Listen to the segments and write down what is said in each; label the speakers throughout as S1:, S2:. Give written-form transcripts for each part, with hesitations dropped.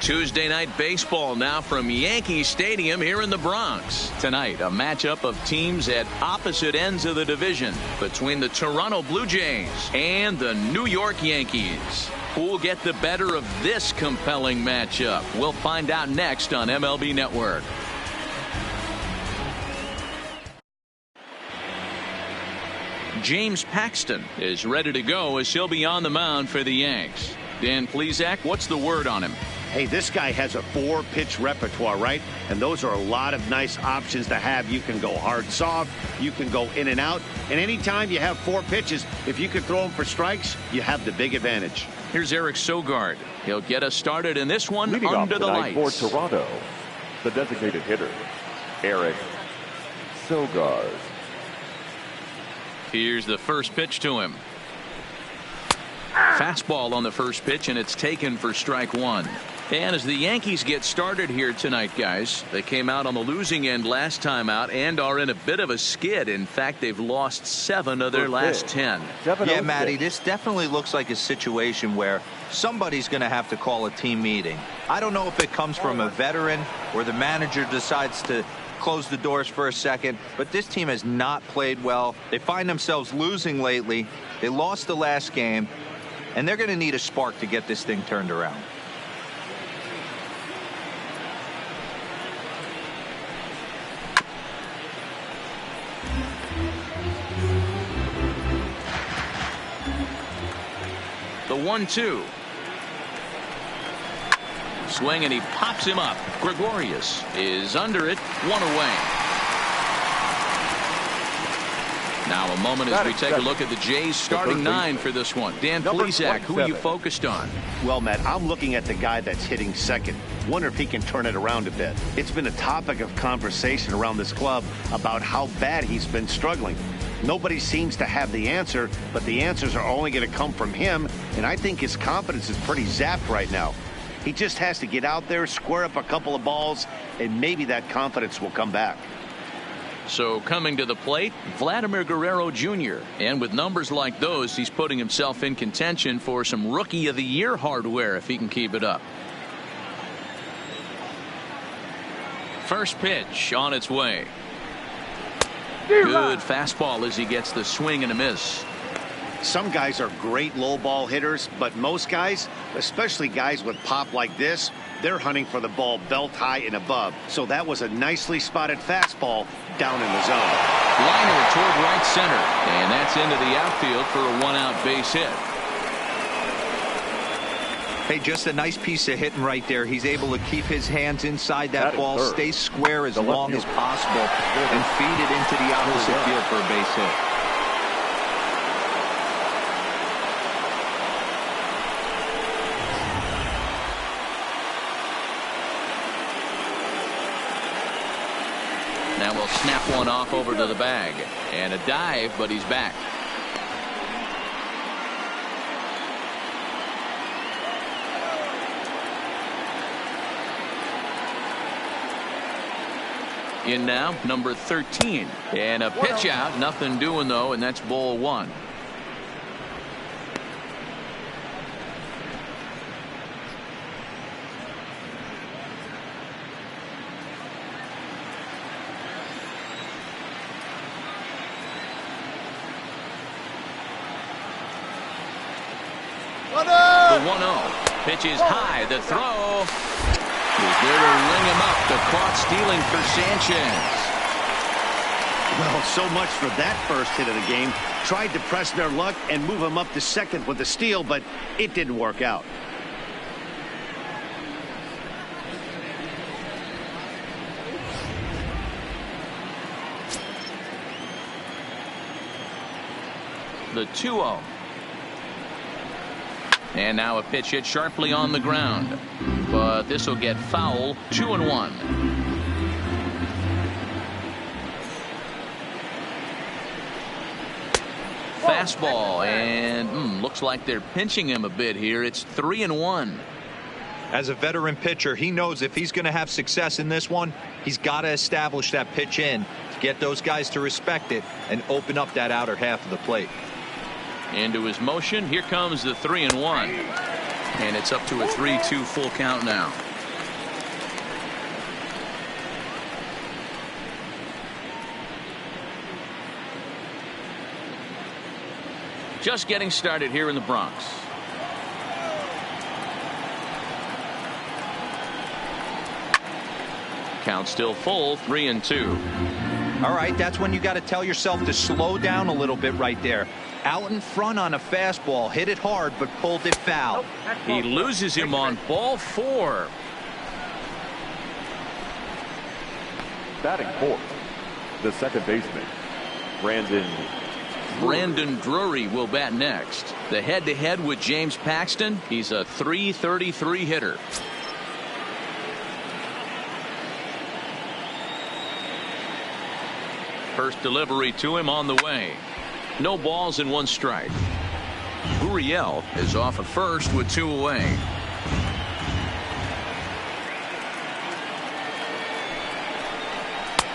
S1: Tuesday night baseball now from Yankee Stadium here in the Bronx. Tonight, a matchup of teams at opposite ends of the division between the Toronto Blue Jays and the New York Yankees. Who will get the better of this compelling matchup? We'll find out next on MLB Network. James Paxton is ready to go as he'll be on the mound for the Yanks. Dan Plesac, what's the word on him?
S2: Hey, this guy has a 4-pitch repertoire, right? And those are a lot of nice options to have. You can go hard, soft. You can go in and out. And anytime you have 4 pitches, if you can throw them for strikes, you have the big advantage.
S1: Here's Eric Sogard. He'll get us started in this one.
S3: Leading
S1: under the lights.
S3: For Toronto, the designated hitter, Eric Sogard.
S1: Here's the first pitch to him. Fastball on the first pitch, and it's taken for strike one. And as the Yankees get started here tonight, guys, they came out on the losing end last time out and are in a bit of a skid. In fact, they've lost 7 of their last 10.
S4: Yeah, Matty, this definitely looks like a situation where somebody's going to have to call a team meeting. I don't know if it comes from a veteran or the manager decides to close the doors for a second, but this team has not played well. They find themselves losing lately. They lost the last game, and they're going to need a spark to get this thing turned around.
S1: The 1-2. Swing, and he pops him up. Gregorius is under it, 1 away. Now a moment as we take a look at the Jays starting 9 for this one. Dan Plesac, who are you focused on?
S2: Well, Matt, I'm looking at the guy that's hitting second. Wonder if he can turn it around a bit. It's been a topic of conversation around this club about how bad he's been struggling. Nobody seems to have the answer, but the answers are only going to come from him, and I think his confidence is pretty zapped right now. He just has to get out there, square up a couple of balls, and maybe that confidence will come back.
S1: So coming to the plate, Vladimir Guerrero Jr. And with numbers like those, he's putting himself in contention for some Rookie of the Year hardware if he can keep it up. First pitch on its way. Good fastball as he gets the swing and a miss.
S2: Some guys are great low ball hitters, but most guys, especially guys with pop like this, they're hunting for the ball belt high and above. So that was a nicely spotted fastball down in the zone.
S1: Liner toward right center, and that's into the outfield for a 1-out base hit.
S4: Hey, just a nice piece of hitting right there. He's able to keep his hands inside that ball, stay square as long as possible, and feed it into the opposite field for a base hit.
S1: Now we'll snap one off over to the bag. And a dive, but he's back. In now, number 13. And a pitch out. Nothing doing, though, and that's ball 1. The 1-0. Pitch is high. The throw is there to ring him up. The caught stealing for Sanchez.
S2: Well, so much for that first hit of the game. Tried to press their luck and move him up to second with a steal, but it didn't work out.
S1: The 2-0. And now a pitch hit sharply on the ground. But this will get foul. 2-1. Fastball, and looks like they're pinching him a bit here. It's 3-1.
S4: As a veteran pitcher, he knows if he's going to have success in this one, he's got to establish that pitch in to get those guys to respect it and open up that outer half of the plate.
S1: Into his motion. Here comes the 3-1. And it's up to a 3-2 full count now. just getting started here in the Bronx. Count still full, 3-2.
S4: All right, that's when you got to tell yourself to slow down a little bit right there. Out in front on a fastball, hit it hard, but pulled it foul.
S1: He loses him on ball 4.
S3: Batting fourth, the second baseman,
S1: Brandon Drury will bat next. The head-to-head with James Paxton. He's a .333 hitter. First delivery to him on the way. No balls and 1 strike. Gurriel is off at first with 2 away.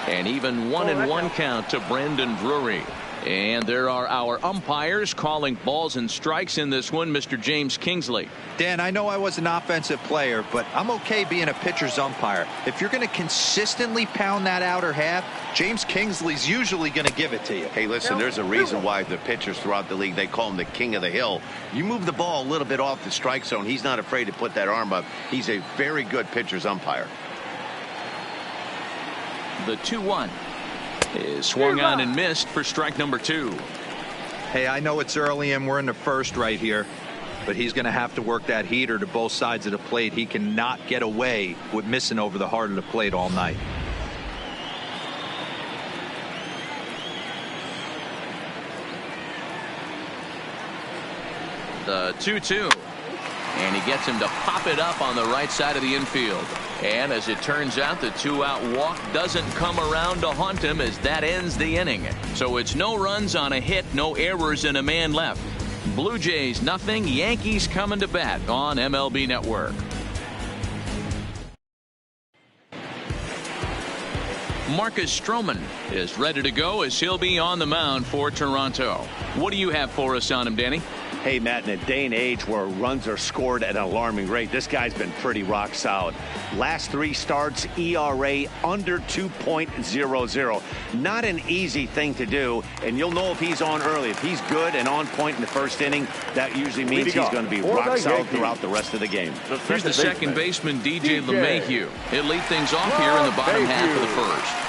S1: An even 1-1 count to Brandon Drury. And there are our umpires calling balls and strikes in this one. Mr. James Kingsley.
S4: Dan, I know I was an offensive player, but I'm okay being a pitcher's umpire. If you're going to consistently pound that outer half, James Kingsley's usually going to give it to you.
S2: Hey, listen, there's a reason why the pitchers throughout the league, they call him the king of the hill. You move the ball a little bit off the strike zone, he's not afraid to put that arm up. He's a very good pitcher's umpire.
S1: The 2-1 is swung on and missed for strike number 2.
S4: Hey, I know it's early and we're in the first right here, but he's going to have to work that heater to both sides of the plate. He cannot get away with missing over the heart of the plate all night.
S1: The 2-2. And he gets him to pop it up on the right side of the infield. And as it turns out, the 2-out walk doesn't come around to haunt him as that ends the inning. So it's no runs on a hit, no errors, and a man left. Blue Jays nothing. Yankees coming to bat on MLB Network. Marcus Stroman is ready to go as he'll be on the mound for Toronto. What do you have for us on him, Danny?
S2: Hey, Matt, in a day and age where runs are scored at an alarming rate, this guy's been pretty rock solid. Last 3 starts, ERA under 2.00. Not an easy thing to do, and you'll know if he's on early. If he's good and on point in the first inning, that usually means he's going to be rock solid throughout the rest of the game.
S1: Here's the second baseman, DJ LeMahieu. He'll lead things off here in the bottom half of the first.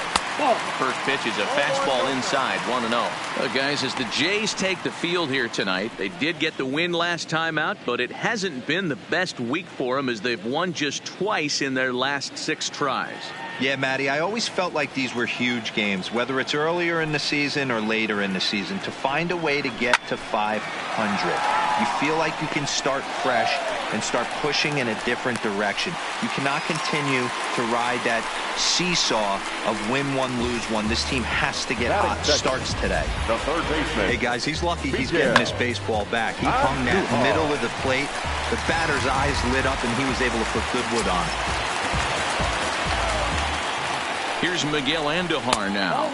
S1: First pitch is a fastball inside, 1-0. Guys, as the Jays take the field here tonight, they did get the win last time out, but it hasn't been the best week for them as they've won just twice in their last 6 tries.
S4: Yeah, Matty, I always felt like these were huge games, whether it's earlier in the season or later in the season, to find a way to get to 500. You feel like you can start fresh and start pushing in a different direction. You cannot continue to ride that seesaw of win one, lose one. This team has to get hot starts today.
S3: The third baseman.
S4: Hey, guys, he's lucky he's getting this baseball back. He hung that middle of the plate. The batter's eyes lit up, and he was able to put good wood on it.
S1: Here's Miguel Andujar now.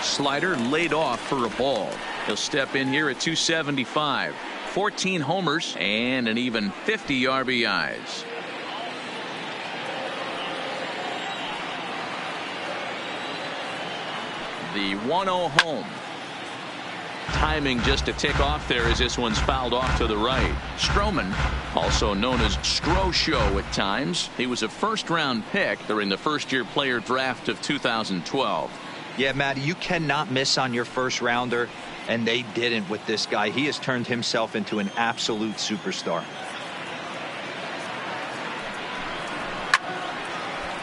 S1: Slider laid off for a ball. He'll step in here at 275. 14 homers and an even 50 RBIs. The 1-0 home. Timing just a tick off there as this one's fouled off to the right. Stroman, also known as Stro-Show at times. He was a first-round pick during the first-year player draft of 2012.
S4: Yeah, Matt, you cannot miss on your first rounder, and they didn't with this guy. He has turned himself into an absolute superstar.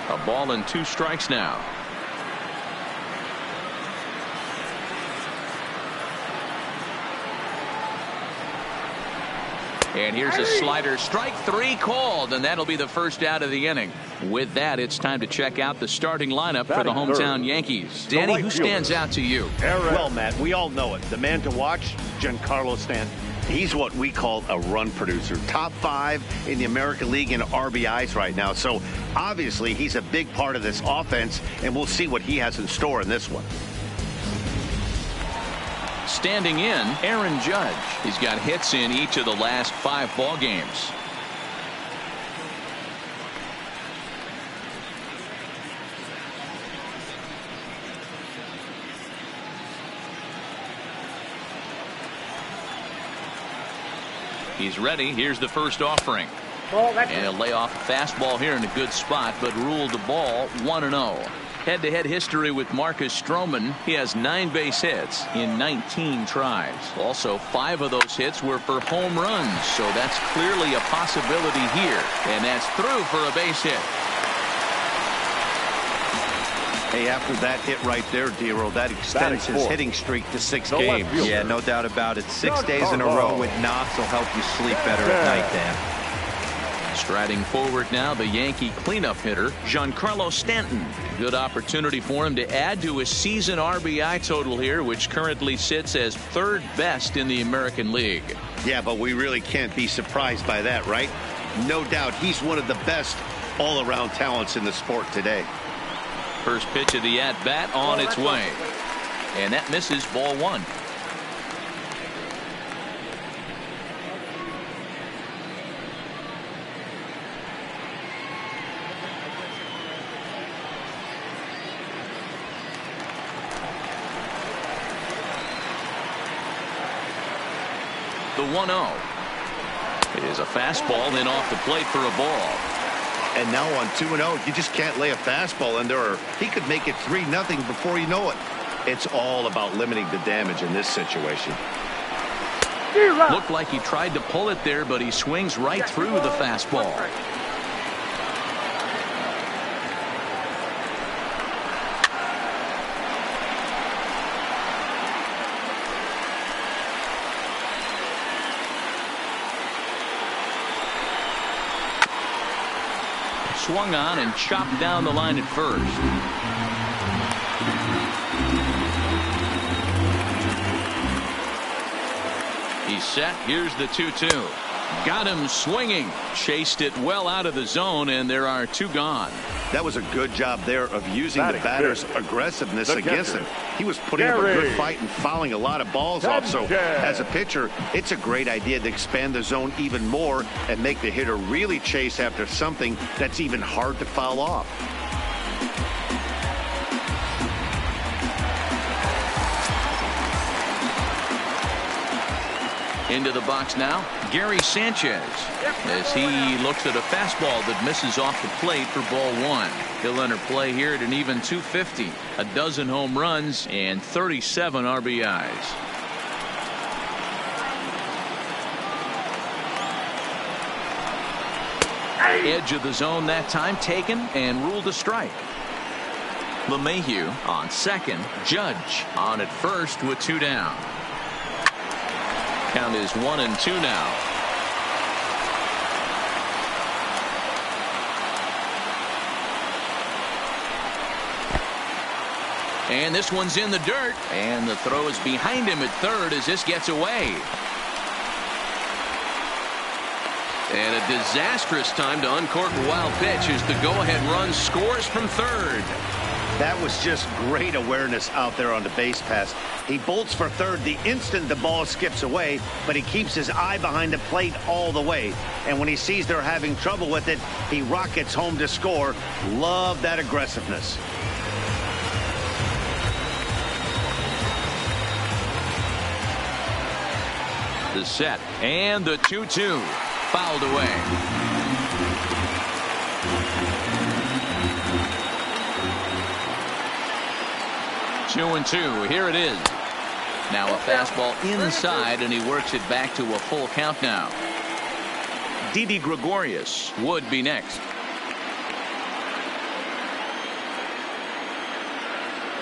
S1: A ball and 2 strikes now. And here's a slider, strike 3 called, and that'll be the first out of the inning. With that, it's time to check out the starting lineup for the hometown Yankees. Danny, who stands out to you?
S2: Well, Matt, we all know it. The man to watch, Giancarlo Stanton. He's what we call a run producer. Top 5 in the American League in RBIs right now. So obviously he's a big part of this offense, and we'll see what he has in store in this one.
S1: Standing in, Aaron Judge. He's got hits in each of the last 5 ball games. He's ready. Here's the first offering. And he'll lay off a fastball here in a good spot, but ruled the ball 1-0. Head-to-head history with Marcus Stroman. He has 9 base hits in 19 tries. Also, 5 of those hits were for home runs, so that's clearly a possibility here. And that's through for a base hit.
S2: Hey, after that hit right there, Dero, that extends his hitting streak to 6 games.
S4: Yeah, no doubt about it. 6 days in a row with knocks will help you sleep better at night, Dan.
S1: Striding forward now, the Yankee cleanup hitter, Giancarlo Stanton. Good opportunity for him to add to his season RBI total here, which currently sits as 3rd best in the American League.
S2: Yeah, but we really can't be surprised by that, right? No doubt he's one of the best all-around talents in the sport today.
S1: First pitch of the at-bat on its way. And that misses, ball 1. The 1-0 is a fastball, then off the plate for a ball.
S2: And now on 2-0, you just can't lay a fastball in there, or he could make it 3-0 before you know it. It's all about limiting the damage in this situation.
S1: Looked like he tried to pull it there, but he swings right through the fastball. Swung on and chopped down the line at first. He's set. Here's the 2-2. Got him swinging. Chased it well out of the zone, and there are 2 gone.
S2: That was a good job there of using the batter's aggressiveness against him. He was putting up a good fight and fouling a lot of balls off. So as a pitcher, it's a great idea to expand the zone even more and make the hitter really chase after something that's even hard to foul off.
S1: Into the box now, Gary Sanchez, as he looks at a fastball that misses off the plate for ball 1. He'll enter play here at an even 250, a dozen home runs and 37 RBIs. Edge of the zone that time taken and ruled a strike. LeMahieu on second, Judge on at first with 2 down. Count is 1-2 now. And this one's in the dirt, and the throw is behind him at third as this gets away. And a disastrous time to uncork a wild pitch as the go-ahead run scores from third.
S2: That was just great awareness out there on the base pass. He bolts for third the instant the ball skips away, but he keeps his eye behind the plate all the way. And when he sees they're having trouble with it, he rockets home to score. Love that aggressiveness.
S1: The set and the 2-2 fouled away. 2-2. Here it is. Now a fastball inside, and he works it back to a full count now. Didi Gregorius would be next.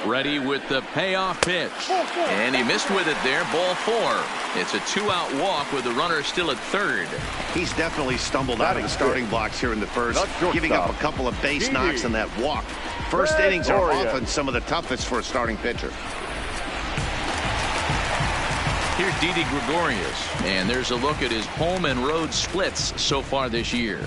S1: Ready with the payoff pitch. And he missed with it there. Ball 4. It's a 2-out walk with the runner still at third.
S2: He's definitely stumbled out of the starting blocks here in the first, giving up a couple of base knocks on that walk. First innings are often some of the toughest for a starting pitcher.
S1: Here's Didi Gregorius, and there's a look at his home and road splits so far this year.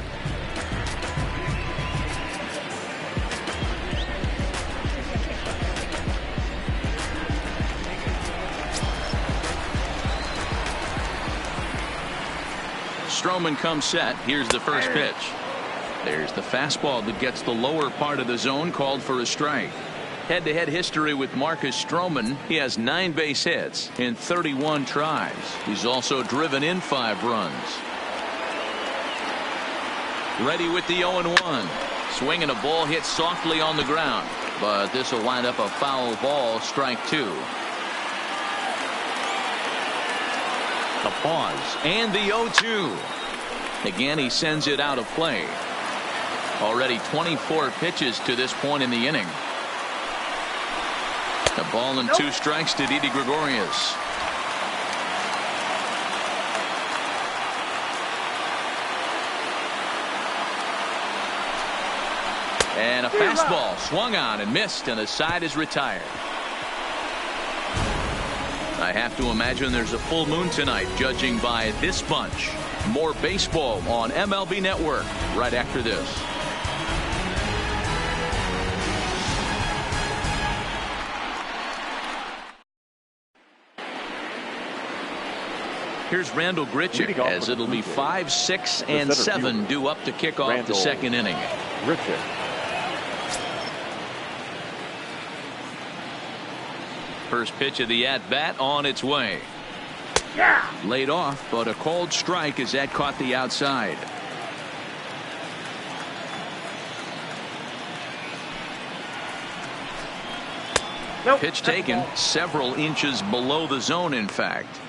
S1: Stroman comes set. Here's the first pitch. There's the fastball that gets the lower part of the zone, called for a strike. Head-to-head history with Marcus Stroman. He has 9 base hits in 31 tries. He's also driven in 5 runs. Ready with the 0-1. Swinging a ball hit softly on the ground. But this will wind up a foul ball, strike 2. A pause and the 0-2. Again, he sends it out of play. Already 24 pitches to this point in the inning. A ball and 2 strikes to Didi Gregorius. And a fastball swung on and missed, and the side is retired. I have to imagine there's a full moon tonight, judging by this bunch. More baseball on MLB Network right after this. Here's Randall Grichuk, as it'll be 5, 6, and 7 due up to kick off the second inning.
S3: Grichuk.
S1: First pitch of the at-bat on its way. Laid off, but a called strike as that caught the outside. Pitch taken several inches below the zone, in fact.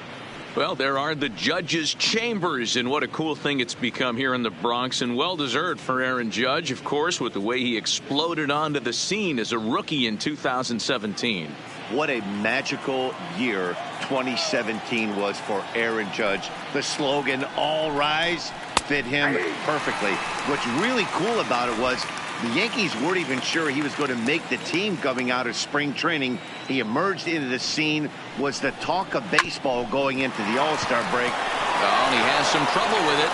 S1: Well, there are the judges' chambers, and what a cool thing it's become here in the Bronx, and well-deserved for Aaron Judge, of course, with the way he exploded onto the scene as a rookie in 2017.
S2: What a magical year 2017 was for Aaron Judge. The slogan, "All Rise," fit him perfectly. What's really cool about it was the Yankees weren't even sure he was going to make the team coming out of spring training. He emerged into the scene, was the talk of baseball going into the All-Star break.
S1: Oh, and he has some trouble with it.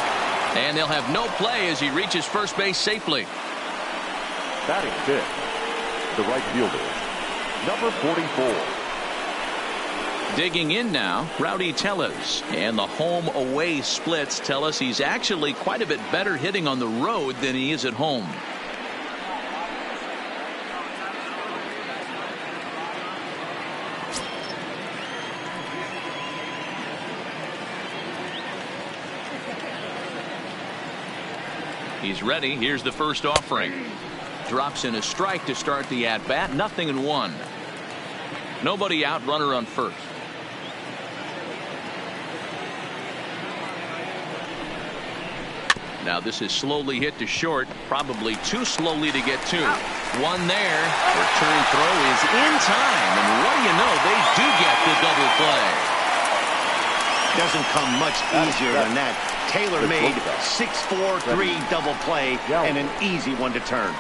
S1: And they'll have no play as he reaches first base safely.
S3: Batting fifth, the right fielder, number 44.
S1: Digging in now, Rowdy Tellez. And the home-away splits tell us he's actually quite a bit better hitting on the road than he is at home. He's ready. Here's the first offering. Drops in a strike to start the at-bat. 0-1. Nobody out, runner on first. Now this is slowly hit to short. Probably too slowly to get to. One there. Return throw is in time. And what do you know? They do get the double play.
S2: Doesn't come much easier than that. Taylor made 6-4-3 double play and an easy one to turn.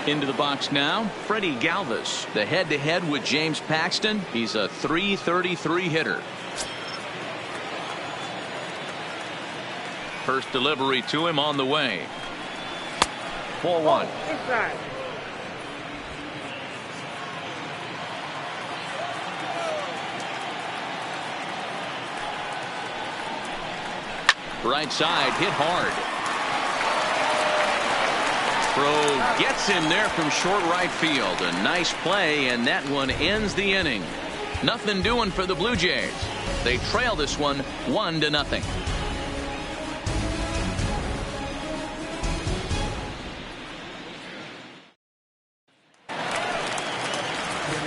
S1: Into the box now, Freddie Galvis. The head-to-head with James Paxton. He's a .333 hitter. First delivery to him on the way. 4-1. Right side, hit hard. Throw gets him there from short right field. A nice play, and that one ends the inning. Nothing doing for the Blue Jays. They trail this one 1-0.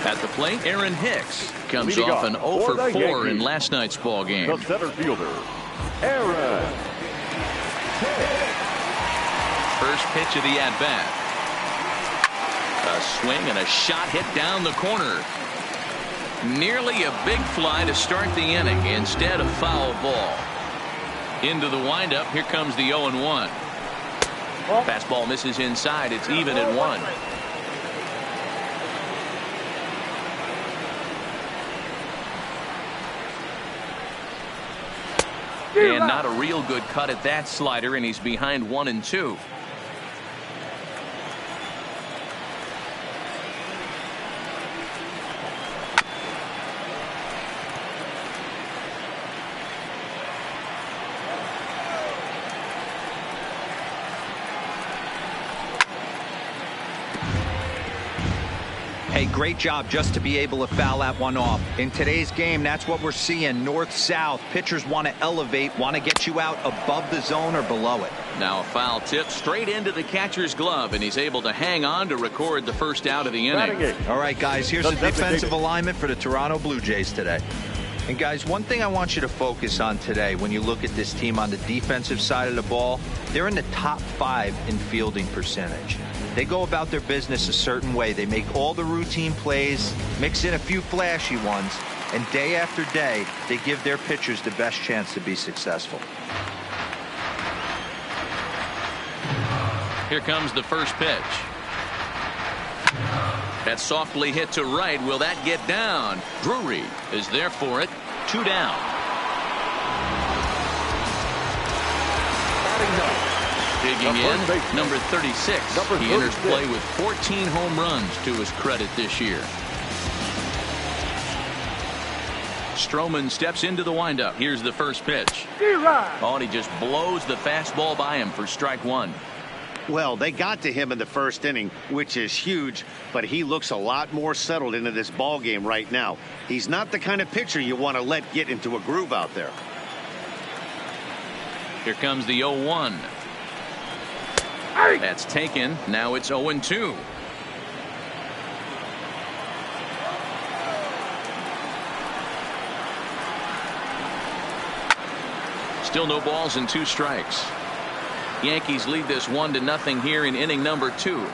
S1: At the plate, Aaron Hicks comes off an 0-for-4 in last night's ball game.
S3: The center fielder, Aaron Hicks.
S1: First pitch of the at-bat. A swing and a shot hit down the corner. Nearly a big fly to start the inning. Instead, a foul ball. Into the windup. Here comes the 0-1. Fastball misses inside. It's even at 1. And not a real good cut at that slider, and he's behind 1-2.
S4: Hey, great job just to be able to foul that one off. In today's game, that's what we're seeing. North-south. Pitchers want to elevate, want to get you out above the zone or below it.
S1: Now a foul tip straight into the catcher's glove, and he's able to hang on to record the first out of the inning.
S4: All right, guys, here's the defensive alignment for the Toronto Blue Jays today. And, guys, one thing I want you to focus on today when you look at this team on the defensive side of the ball, they're in the top 5 in fielding percentage. They go about their business a certain way. They make all the routine plays, mix in a few flashy ones, and day after day, they give their pitchers the best chance to be successful.
S1: Here comes the first pitch. That's softly hit to right. Will that get down? Drury is there for it. 2 down. Digging in, number 36. He enters play with 14 home runs to his credit this year. Stroman steps into the windup. Here's the first pitch. Oh, and he just blows the fastball by him for strike 1.
S2: Well, they got to him in the first inning, which is huge, but he looks a lot more settled into this ball game right now. He's not the kind of pitcher you want to let get into a groove out there.
S1: Here comes the 0-1. That's taken. Now it's 0-2. Still no balls and 2 strikes. Yankees lead this 1-0 here in inning number 2.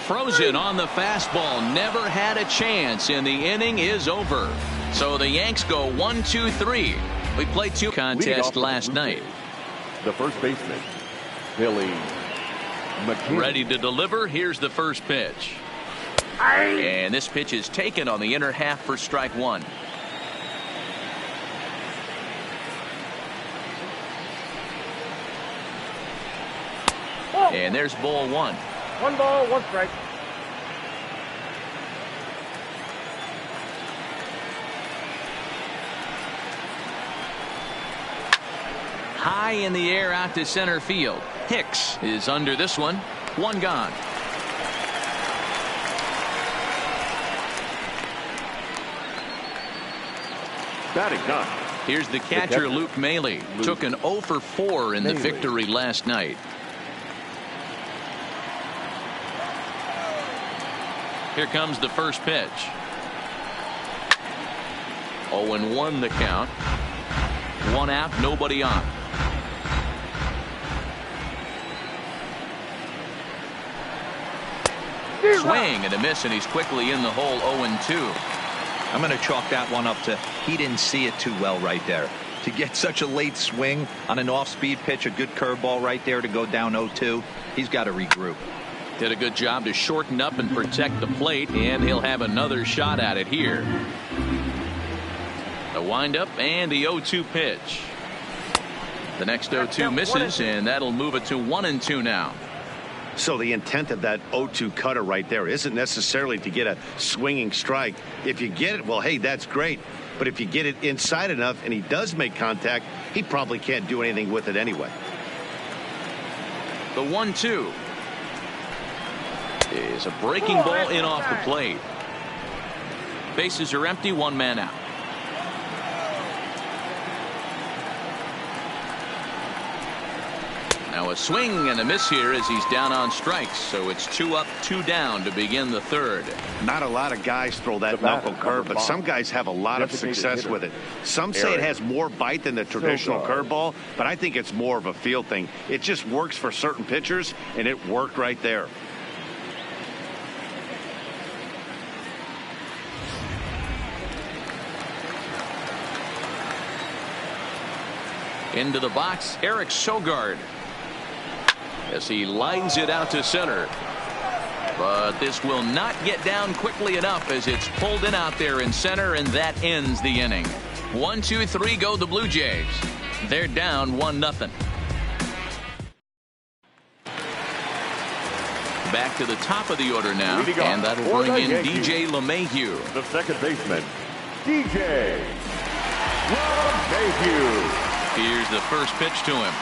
S1: Frozen on the fastball. Never had a chance, and the inning is over. So the Yanks go 1-2-3. We played 2 contests last night.
S3: The first baseman, Billy McKinney.
S1: Ready to deliver. Here's the first pitch. And this pitch is taken on the inner half for strike 1. And there's ball 1.
S5: 1 ball, 1 strike.
S1: High in the air out to center field. Hicks is under this one. 1 gone.
S3: Batting done.
S1: Here's the catcher, Luke Maile. Took an 0 for 4 in the victory last night. Here comes the first pitch. 0-1 the count. 1 out, nobody on. Swing and a miss, and he's quickly in the hole. 0-2.
S4: I'm going to chalk that one up to he didn't see it too well right there. To get such a late swing on an off-speed pitch, a good curveball right there to go down 0-2, he's got to regroup.
S1: Did a good job to shorten up and protect the plate, and he'll have another shot at it here. The windup and the 0-2 pitch. The next 0-2 misses, and that'll move it to 1-2 now.
S2: So the intent of that 0-2 cutter right there isn't necessarily to get a swinging strike. If you get it, well, hey, that's great. But if you get it inside enough and he does make contact, he probably can't do anything with it anyway.
S1: The 1-2 is a breaking ball in off the plate. Bases are empty, 1 man out. Now a swing and a miss here as he's down on strikes. So it's 2 up, 2 down to begin the 3rd.
S2: Not a lot of guys throw that knuckle curve, but some guys have a lot of success with it. Some say it has more bite than the traditional curveball, but I think it's more of a feel thing. It just works for certain pitchers, and it worked right there.
S1: Into the box, Eric Sogard, as he lines it out to center. But this will not get down quickly enough as it's pulled in out there in center, and that ends the inning. 1-2-3 go the Blue Jays. They're down 1-0. Back to the top of the order now, and that'll bring in DJ LeMahieu.
S3: The second baseman, DJ LeMahieu.
S1: Here's the first pitch to him.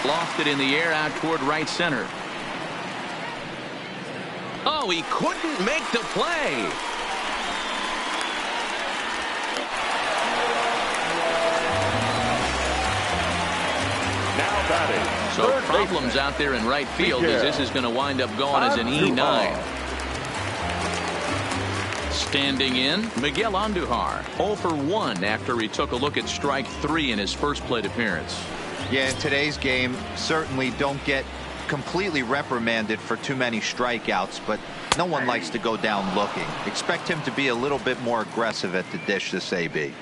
S1: Lofted in the air out toward right center. Oh, he couldn't make the play.
S3: Now batting.
S1: So
S3: third
S1: problems
S3: baseman.
S1: out there in right field as this is going to wind up going as an E9. Standing in, Miguel Andujar, 0 for 1 after he took a look at strike 3 in his first plate appearance.
S4: Yeah, in today's game, certainly don't get completely reprimanded for too many strikeouts, but no one likes to go down looking. Expect him to be a little bit more aggressive at the dish this AB.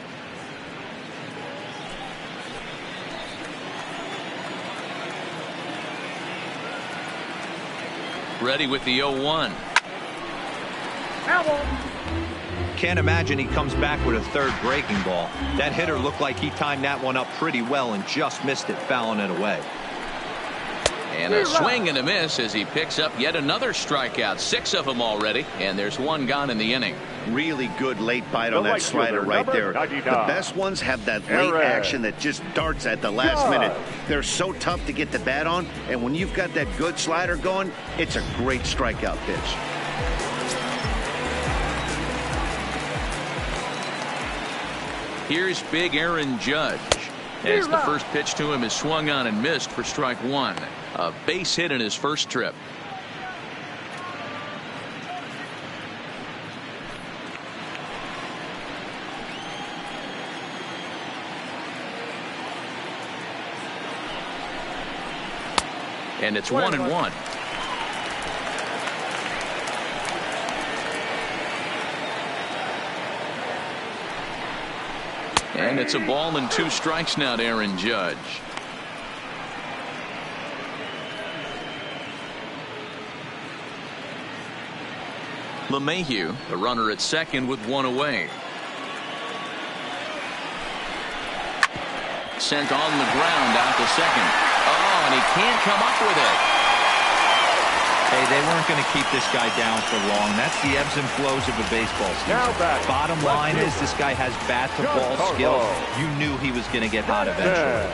S1: Ready with the 0-1.
S4: Can't imagine he comes back with a third breaking ball. That hitter looked like he timed that one up pretty well and just missed it, fouling it away.
S1: And a swing and a miss as he picks up yet another strikeout. 6 of them already, and there's 1 gone in the inning.
S2: Really good late bite on
S3: The
S2: that
S3: right
S2: slider
S3: fielder,
S2: right there.
S3: number 99.
S2: The best ones have that late
S3: Aaron.
S2: action that just darts at the last minute. They're so tough to get the bat on, and when you've got that good slider going, it's a great strikeout pitch.
S1: Here's big Aaron Judge. As the first pitch to him is swung on and missed for strike 1. A base hit in his first trip. And it's 1-1. And it's a ball and 2 strikes now to Aaron Judge. LeMahieu, the runner at second with 1 away. Sent on the ground out to second. Oh, and he can't come up with it.
S4: Hey, they weren't going to keep this guy down for long. That's the ebbs and flows of a baseball
S3: Now
S4: season.
S3: batting.
S4: Bottom line is this guy has bat-to-ball
S3: Giancarlo.
S4: skills. You knew he was going to get hot eventually.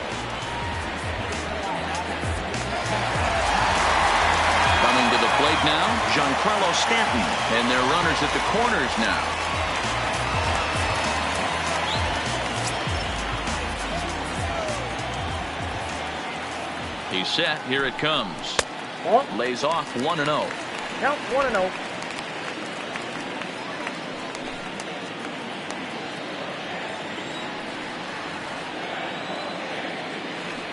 S1: Coming to the plate now, Giancarlo Stanton. And their runners at the corners now. He's set. Here it comes. Lays off 1-0.
S5: Count 1-0.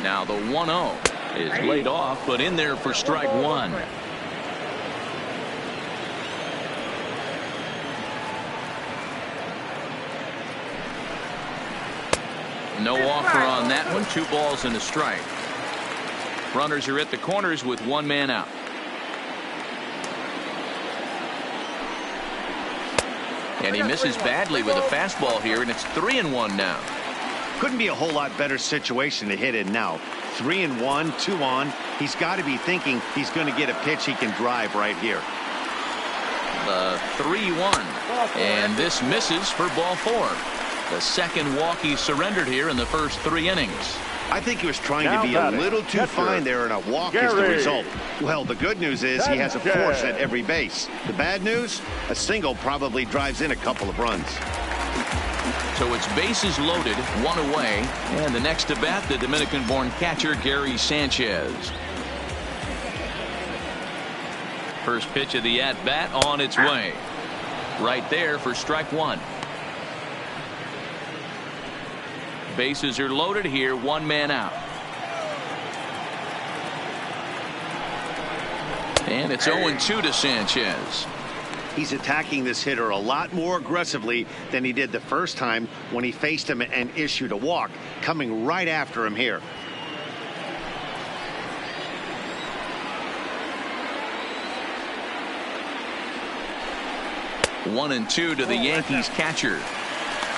S1: Now the 1-0 is laid off, but in there for strike 1. No offer on that one. 2 balls and a strike. Runners are at the corners with 1 man out. And he misses badly with a fastball here, and it's 3-1 now.
S2: Couldn't be a whole lot better situation to hit in now. 3-1, 2 on. He's got to be thinking he's going to get a pitch he can drive right here.
S1: The 3-1. And this misses for ball 4. The second walk he surrendered here in the first 3 innings.
S2: I think he was trying
S3: Now
S2: to be a
S3: batting,
S2: little too
S3: catcher,
S2: fine there, and a walk is the
S3: Gary.
S2: result. Well, the good news is he has a
S3: Sanchez.
S2: force at every base. The bad news, a single probably drives in a couple of runs.
S1: So it's bases loaded, 1 away, and the next to bat, the Dominican-born catcher Gary Sanchez. First pitch of the at-bat on its way. Right there for strike 1. Bases are loaded here, 1 man out. And it's 0-2 to Sanchez.
S2: He's attacking this hitter a lot more aggressively than he did the first time when he faced him and issued a walk, coming right after him here.
S1: One and 2 to the Yankees catcher.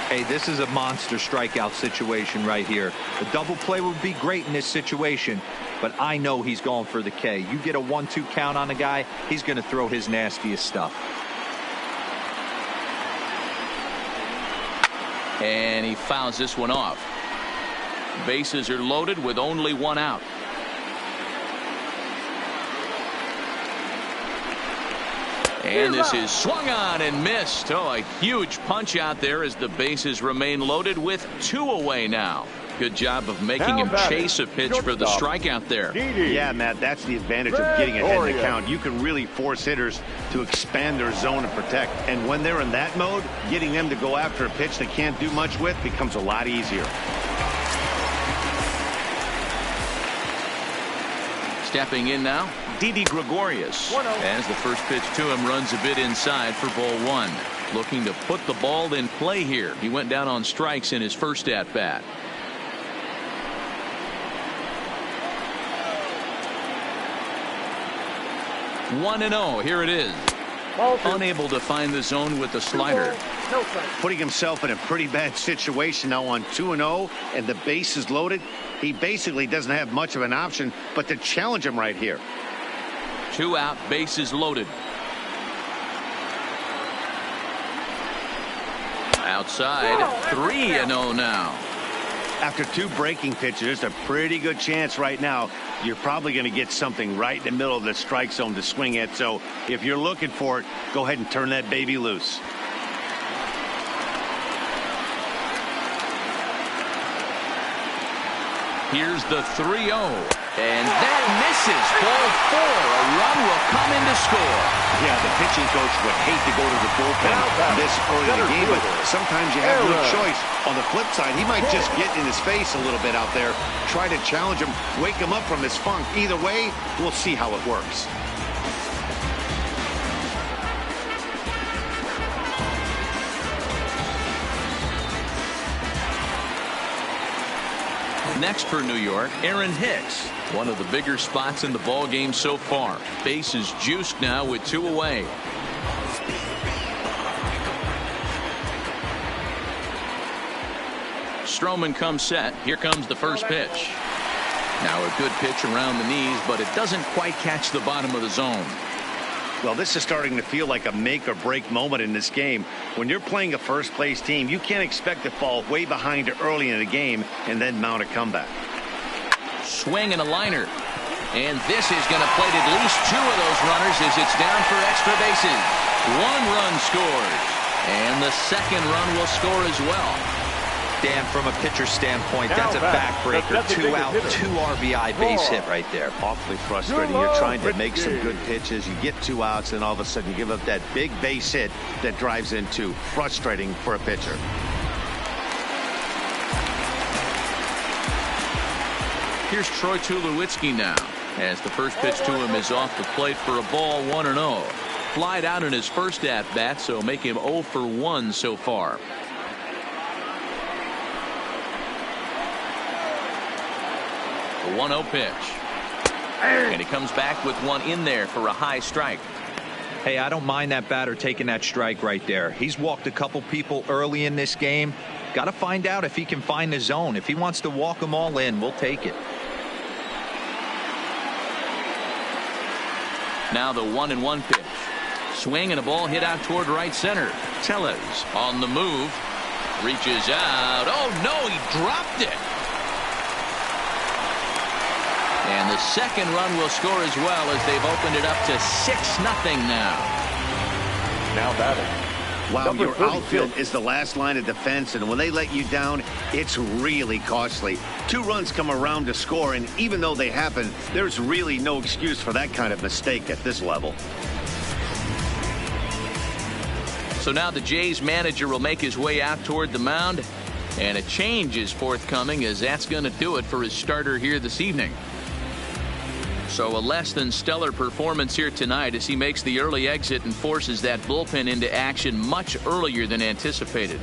S4: Hey, this is a monster strikeout situation right here. A double play would be great in this situation, but I know he's going for the K. You get a 1-2 count on a guy, he's going to throw his nastiest stuff.
S1: And he fouls this one off. Bases are loaded with only 1 out. And this is swung on and missed. Oh, a huge punch out there as the bases remain loaded with 2 away now. Good job of making him chase a pitch for the strikeout there.
S2: Yeah, Matt, that's the advantage of getting ahead in the count. You can really force hitters to expand their zone and protect. And when they're in that mode, getting them to go after a pitch they can't do much with becomes a lot easier.
S1: Stepping in now, Didi Gregorius. As the first pitch to him runs a bit inside for ball 1. Looking to put the ball in play here. He went down on strikes in his first at bat. 1-0. Here it is. Unable to find the zone with the slider.
S2: Putting himself in a pretty bad situation now on 2-0 and the base is loaded. He basically doesn't have much of an option but to challenge him right here.
S1: 2 out, bases loaded. Outside, 3-0 now.
S2: After 2 breaking pitches, there's a pretty good chance right now you're probably going to get something right in the middle of the strike zone to swing at. So if you're looking for it, go ahead and turn that baby loose.
S1: Here's the 3-0. And that misses. Ball 4. A run will come in to score.
S2: Yeah, the pitching coach would hate to go to the bullpen this early in the game, but sometimes you have no choice. On the flip side, he might just get in his face a little bit out there, try to challenge him, wake him up from his funk. Either way, we'll see how it works.
S1: Next for New York, Aaron Hicks. One of the bigger spots in the ball game so far. Base is juiced now with 2 away. Stroman comes set. Here comes the first pitch. Now a good pitch around the knees, but it doesn't quite catch the bottom of the zone.
S2: Well, this is starting to feel like a make or break moment in this game. When you're playing a first place team, you can't expect to fall way behind early in the game and then mount a comeback.
S1: Swing and a liner. And this is going to plate at least 2 of those runners as it's down for extra bases. 1 run scores. And the second run will score as well.
S4: Dan, from a pitcher standpoint, that's a backbreaker. 2 out, 2 RBI base hit right there.
S2: Awfully frustrating. You're trying to make some good pitches. You get 2 outs, and all of a sudden you give up that big base hit that drives in 2. Frustrating for a pitcher.
S1: Here's Troy Tulowitzki now, as the first pitch to him is off the plate for a ball, 1-0. Flied out in his first at-bat, so make him 0 for 1 so far. The 1-0 pitch. And he comes back with one in there for a high strike.
S4: Hey, I don't mind that batter taking that strike right there. He's walked a couple people early in this game. Got to find out if he can find the zone. If he wants to walk them all in, we'll take it.
S1: Now the 1-1 pitch. Swing and a ball hit out toward right center. Tellez on the move. Reaches out. Oh, no, he dropped it. And the second run will score as well as they've opened it up to 6-0 now.
S3: Now batting.
S2: Wow, your outfield is the last line of defense, and when they let you down, it's really costly. 2 runs come around to score, and even though they happen, there's really no excuse for that kind of mistake at this level.
S1: So now the Jays manager will make his way out toward the mound, and a change is forthcoming, as that's going to do it for his starter here this evening. So a less than stellar performance here tonight as he makes the early exit and forces that bullpen into action much earlier than anticipated.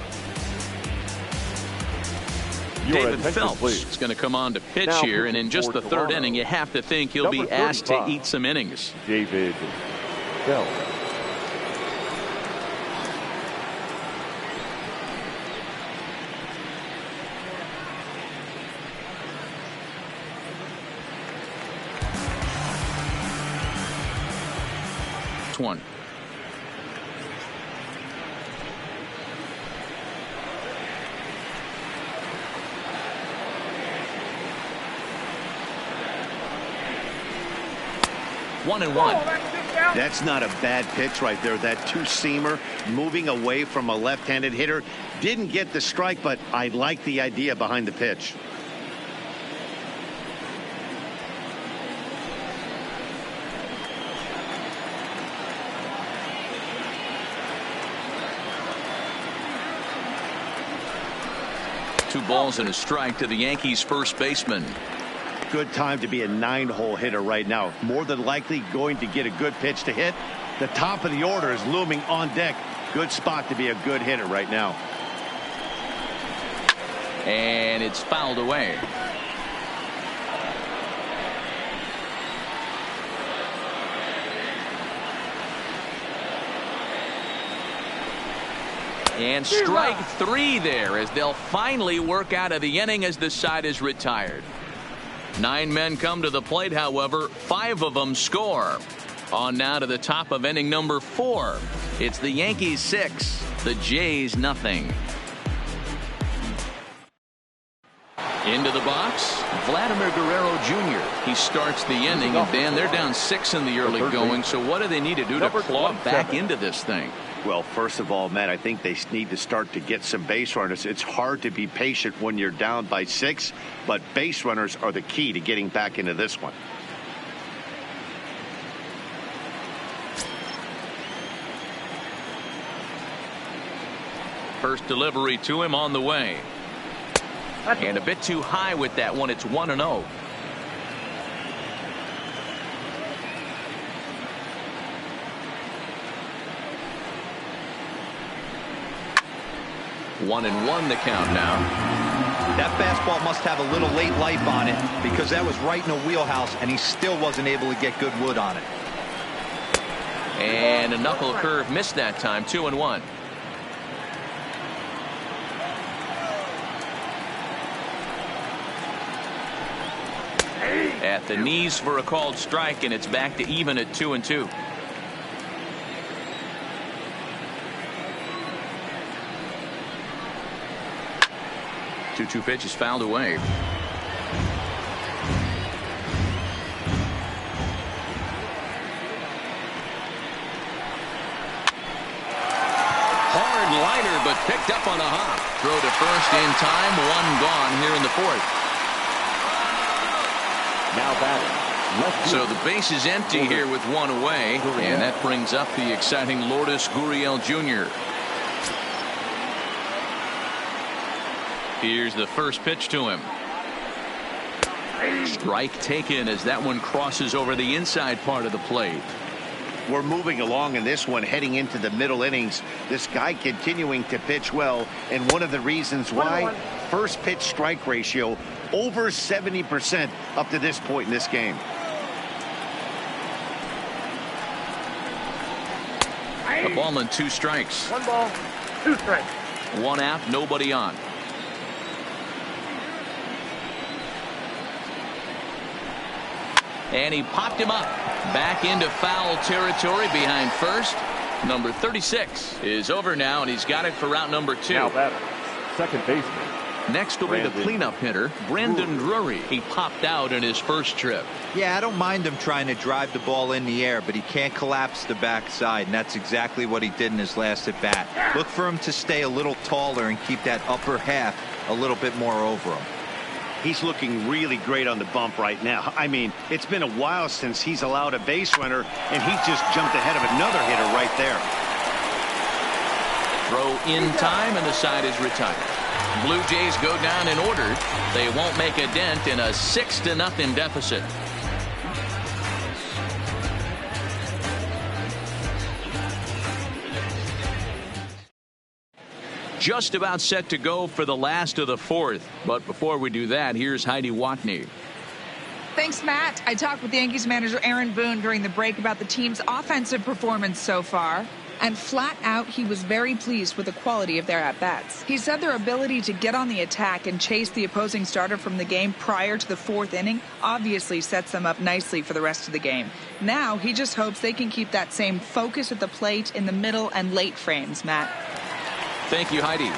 S1: David Phelps is going to come on to pitch here, and in just the 3rd inning, you have to think he'll be asked to eat some innings.
S3: David Phelps.
S1: One. One and one.
S2: That's not a bad pitch right there. That two-seamer moving away from a left-handed hitter. Didn't get the strike, but I like the idea behind the pitch.
S1: Two balls and a strike to the Yankees first baseman.
S2: Good time to be a 9-hole hitter right now. More than likely going to get a good pitch to hit. The top of the order is looming on deck. Good spot to be a good hitter right now.
S1: And it's fouled away. And strike 3 there as they'll finally work out of the inning as the side is retired. 9 men come to the plate, however, 5 of them score. On now to the top of inning number 4. It's the Yankees 6, the Jays nothing. Into the box, Vladimir Guerrero Jr. He starts the inning, and Dan, they're down 6 in the early going, so what do they need to do to claw back into this thing?
S2: Well, first of all, Matt, I think they need to start to get some base runners. It's hard to be patient when you're down by 6, but base runners are the key to getting back into this one.
S1: First delivery to him on the way. And a bit too high with that one. It's 1-0. One and one the count now.
S4: That fastball must have a little late life on it because that was right in the wheelhouse and he still wasn't able to get good wood on it.
S1: And a knuckle curve missed that time. 2-1. At the knees for a called strike, and it's back to even at 2-2. Two pitch is fouled away. Hard liner, but picked up on the hop. Throw to first in time. One gone here in the 4th.
S3: Now batting.
S1: So the base is empty here with one away, and that brings up the exciting Lourdes Gurriel Jr. Here's the first pitch to him. Strike taken as that one crosses over the inside part of the plate.
S2: We're moving along in this one, heading into the middle innings. This guy continuing to pitch well, and one of the reasons why, first pitch strike ratio over 70% up to this point in this game.
S1: A ball and 2 strikes.
S5: 1 ball, 2 strikes.
S1: 1 out, nobody on. And he popped him up back into foul territory behind first. Number 36 is over now, and he's got it for route number 2.
S3: Now batter, second baseman.
S1: Next will be the cleanup hitter, Brandon Drury. He popped out in his first trip.
S4: Yeah, I don't mind him trying to drive the ball in the air, but he can't collapse the backside, and that's exactly what he did in his last at bat. Look for him to stay a little taller and keep that upper half a little bit more over him.
S2: He's looking really great on the bump right now. I mean, it's been a while since he's allowed a base runner, and he just jumped ahead of another hitter right there.
S1: Throw in time, and the side is retired. Blue Jays go down in order. They won't make a dent in a 6-0 deficit. Just about set to go for the last of the 4th. But before we do that, here's Heidi Watney.
S6: Thanks, Matt. I talked with Yankees manager Aaron Boone during the break about the team's offensive performance so far. And flat out, he was very pleased with the quality of their at-bats. He said their ability to get on the attack and chase the opposing starter from the game prior to the 4th inning obviously sets them up nicely for the rest of the game. Now, he just hopes they can keep that same focus at the plate in the middle and late frames, Matt.
S1: Thank you, Heidi.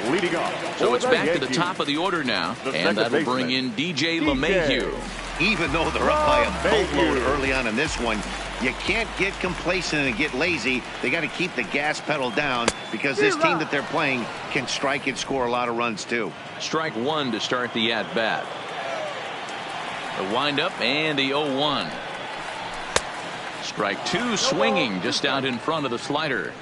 S3: Leading off.
S1: So it's back to the top of the order now, and that'll bring in DJ LeMahieu.
S2: Even though they're up by a boatload early on in this one, you can't get complacent and get lazy. They got to keep the gas pedal down because this team that they're playing can strike and score a lot of runs too.
S1: Strike one to start the at-bat. The windup and the 0-1. Strike two, swinging just out in front of the slider.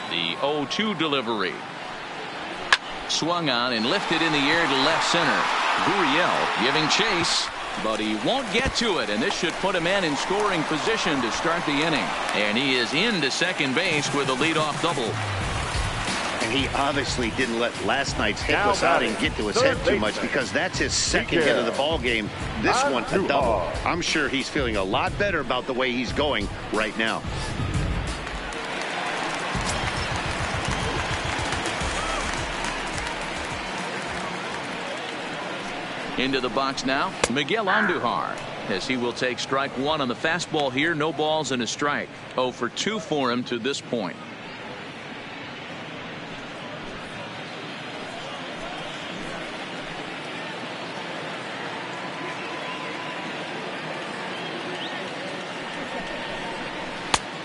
S1: The 0-2 delivery. Swung on and lifted in the air to left center. Gurriel giving chase, but he won't get to it, and this should put a man in scoring position to start the inning. And he is into second base with a leadoff double.
S2: And he obviously didn't let last night's hitless outing get to his head too much, because that's his second hit of the ball game. This one a double. I'm sure he's feeling a lot better about the way he's going right now.
S1: Into the box now, Miguel Andujar, as he will take strike one on the fastball here. No balls and a strike. 0 for 2 for him to this point.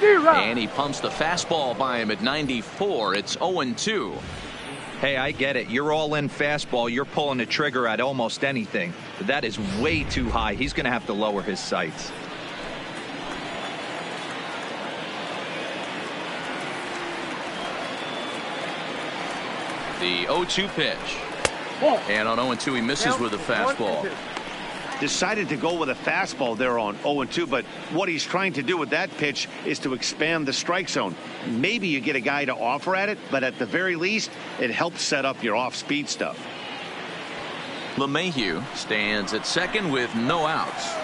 S1: And he pumps the fastball by him at 94. It's 0-2.
S4: Hey, I get it. You're all in fastball. You're pulling the trigger at almost anything. But that is way too high. He's going to have to lower his sights.
S1: The 0-2 pitch. And on 0-2 he misses with a fastball.
S2: Decided to go with a fastball there on 0-2, but what he's trying to do with that pitch is to expand the strike zone. Maybe you get a guy to offer at it, but at the very least it helps set up your off-speed stuff.
S1: LeMahieu stands at second with no outs.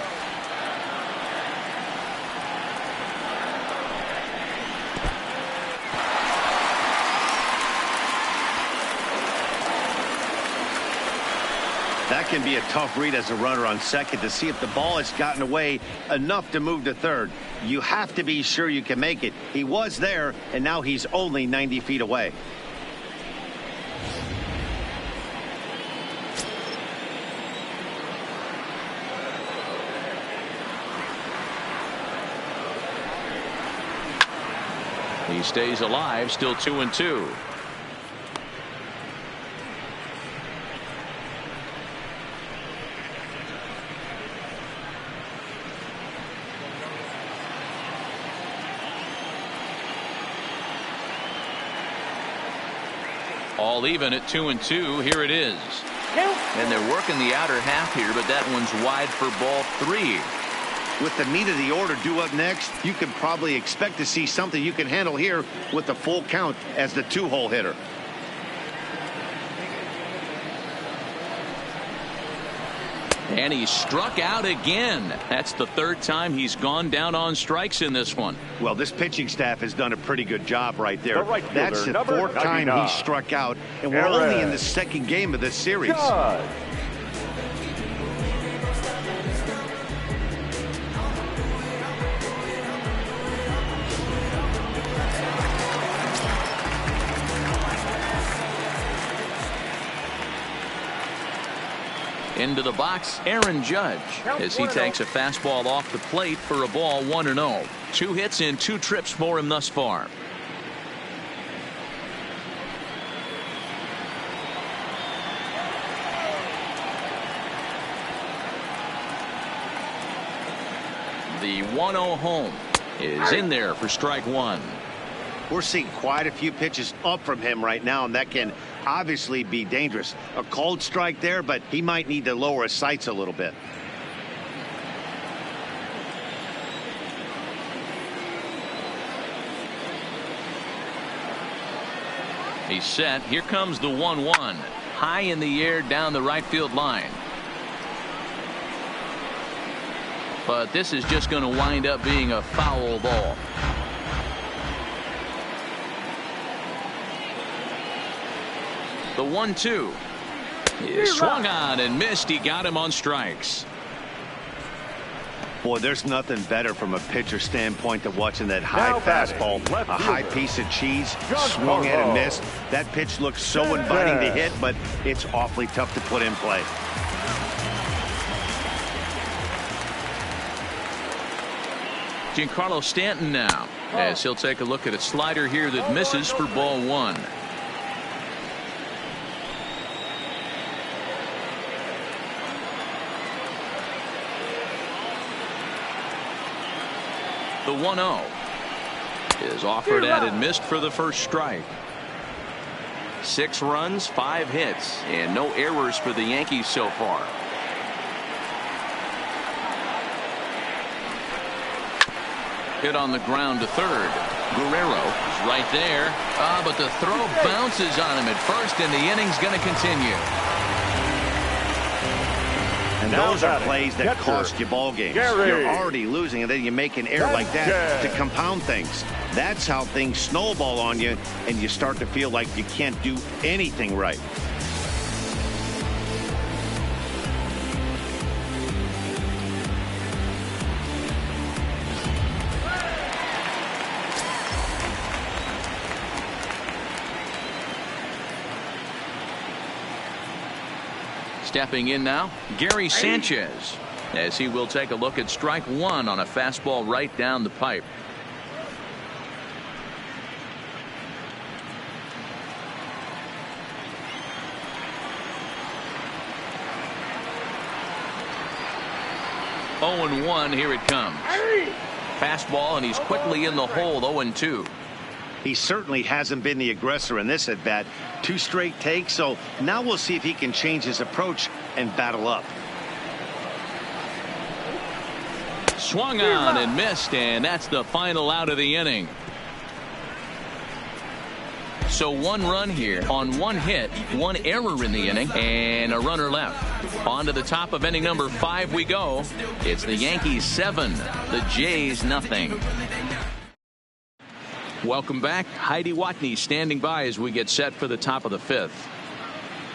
S2: That can be a tough read as a runner on second, to see if the ball has gotten away enough to move to third. You have to be sure you can make it. He was there, and now he's only 90 feet away.
S1: He stays alive, still 2-2. All even at 2-2. Here it is. And they're working the outer half here, but that one's wide for ball 3.
S2: With the meat of the order due up next, you can probably expect to see something you can handle here with the full count as the 2-hole hitter.
S1: And he struck out again. That's the third time he's gone down on strikes in this one.
S2: Well, this pitching staff has done a pretty good job right there. That's the
S3: number
S2: fourth time
S3: 99.
S2: he struck out, and we're only in the second game of this series.
S3: Judge.
S1: Into the box, Aaron Judge, as he takes a fastball off the plate for a ball 1-0. 2 hits in 2 trips for him thus far. The 1-0 home is in there for strike one.
S2: We're seeing quite a few pitches up from him right now, and that can obviously be dangerous. A cold strike there, but he might need to lower his sights a little bit.
S1: He's set. Here comes the 1-1. High in the air down the right field line. But this is just going to wind up being a foul ball. The 1-2 is swung on and missed. He got him on strikes.
S2: Boy, there's nothing better from a pitcher standpoint than watching that high
S3: Now batting,
S2: fastball,
S3: left
S2: a high
S3: fielder,
S2: piece of cheese,
S3: John
S2: swung at and
S3: Carlo.
S2: missed. That pitch looks so inviting to hit, but it's awfully tough to put in play.
S1: Giancarlo Stanton now, as he'll take a look at a slider here that misses for ball one. The 1-0 is offered at and missed for the first strike. 6 runs, 5 hits, and no errors for the Yankees so far. Hit on the ground to third. Guerrero is right there. But the throw bounces on him at first, and the inning's going to continue.
S2: And
S3: Now
S2: those are
S3: batting,
S2: plays that
S3: catcher,
S2: cost you ball games.
S3: Gary.
S2: You're already losing, and then you make an error like that to compound things. That's how things snowball on you, and you start to feel like you can't do anything right.
S1: Stepping in now, Gary Sanchez, as he will take a look at strike one on a fastball right down the pipe. Oh, 0-1, here it comes. Fastball, and he's quickly in the hole. 0-2.
S2: He certainly hasn't been the aggressor in this at bat. 2 straight takes, so now we'll see if he can change his approach and battle up.
S1: Swung on and missed, and that's the final out of the inning. So 1 run here on 1 hit, 1 error in the inning, and a runner left. On to the top of inning number 5 we go. It's the Yankees 7, the Jays nothing. Welcome back. Heidi Watney standing by as we get set for the top of the 5th.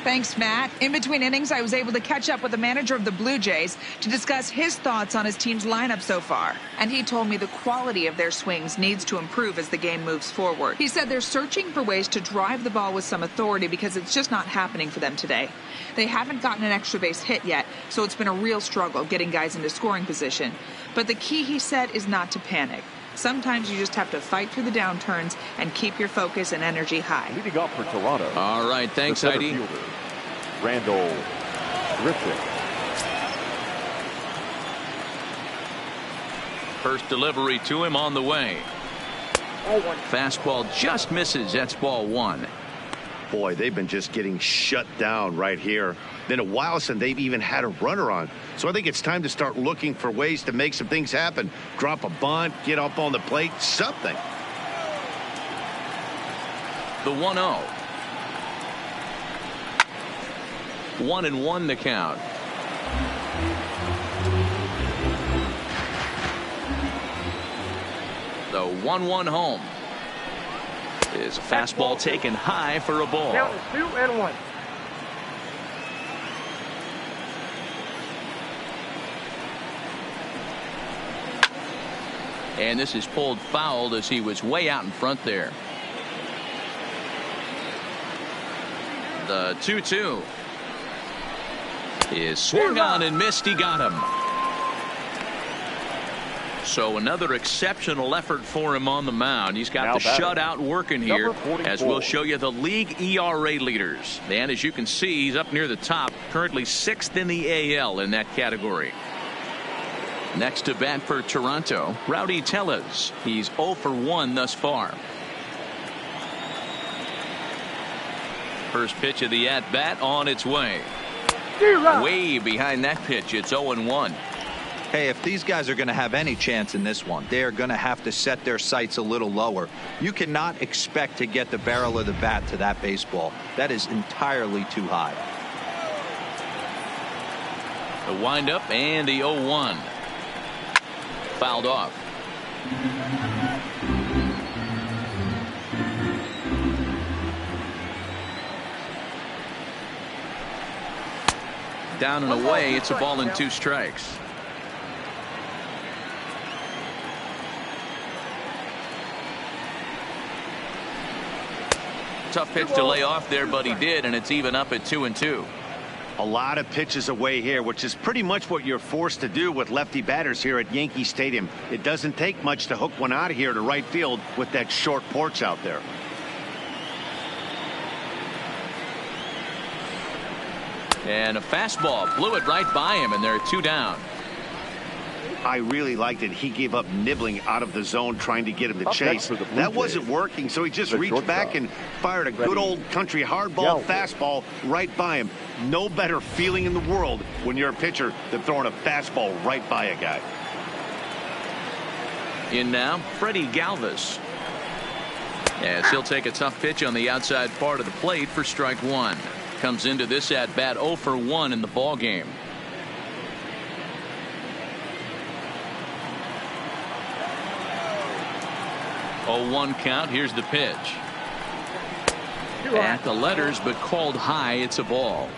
S6: Thanks, Matt. In between innings, I was able to catch up with the manager of the Blue Jays to discuss his thoughts on his team's lineup so far. And he told me the quality of their swings needs to improve as the game moves forward. He said they're searching for ways to drive the ball with some authority because it's just not happening for them today. They haven't gotten an extra base hit yet, so it's been a real struggle getting guys into scoring position. But the key, he said, is not to panic. Sometimes you just have to fight through the downturns and keep your focus and energy high.
S3: Leading off for Toronto.
S1: All right, thanks,
S3: the center
S1: Heidi.
S3: fielder, Randall Griffith.
S1: First delivery to him on the way. Fastball just misses. That's ball 1.
S2: Boy, they've been just getting shut down right here. Been a while since they've even had a runner on. So I think it's time to start looking for ways to make some things happen. Drop a bunt, get up on the plate, something.
S1: The 1-0. 1-1 the count. The 1-1 home. Is a fastball taken high for a ball.
S5: Count is 2-1.
S1: And this is pulled foul as he was way out in front there. The 2-2 is swung on and missed. He got him. So another exceptional effort for him on the mound. He's got
S3: Now
S1: the
S3: batting,
S1: shutout working here,
S3: number 44.
S1: as we'll show you the league ERA leaders. And as you can see, he's up near the top, currently 6th in the AL in that category. Next to bat for Toronto, Rowdy Tellez. He's 0 for 1 thus far. First pitch of the at-bat on its way. Way behind that pitch, it's 0-1.
S4: Hey, if these guys are going to have any chance in this one, they are going to have to set their sights a little lower. You cannot expect to get the barrel of the bat to that baseball. That is entirely too high.
S1: The windup and the 0-1. Fouled off. Down and away, it's a ball and 2 strikes. tough pitch to lay off there, but he did, and it's even up at 2-2.
S2: A lot of pitches away here, which is pretty much what you're forced to do with lefty batters here at Yankee Stadium. It doesn't take much to hook one out of here to right field with that short porch out there.
S1: And a fastball blew it right by him, and there are 2 down.
S2: I really liked it. He gave up nibbling out of the zone trying to get him to chase. That wasn't working, so he just reached back and fired a good old country hardball fastball right by him. No better feeling in the world when you're a pitcher than throwing a fastball right by a guy.
S1: In now, Freddie Galvis. As he'll take a tough pitch on the outside part of the plate for strike 1. Comes into this at bat 0 for 1 in the ball game. 0-1 count. Here's the pitch. At the letters, but called high. It's a ball.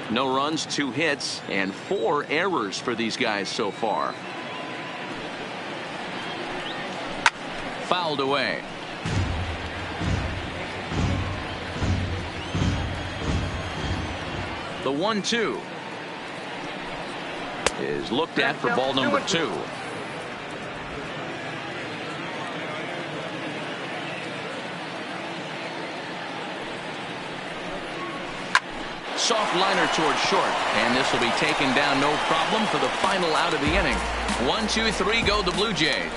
S1: No runs, 2 hits, and 4 errors for these guys so far. Fouled away. The 1-2 is looked at for ball number 2. Soft liner towards short, and this will be taken down no problem for the final out of the inning. 1, 2, 3 go the Blue Jays.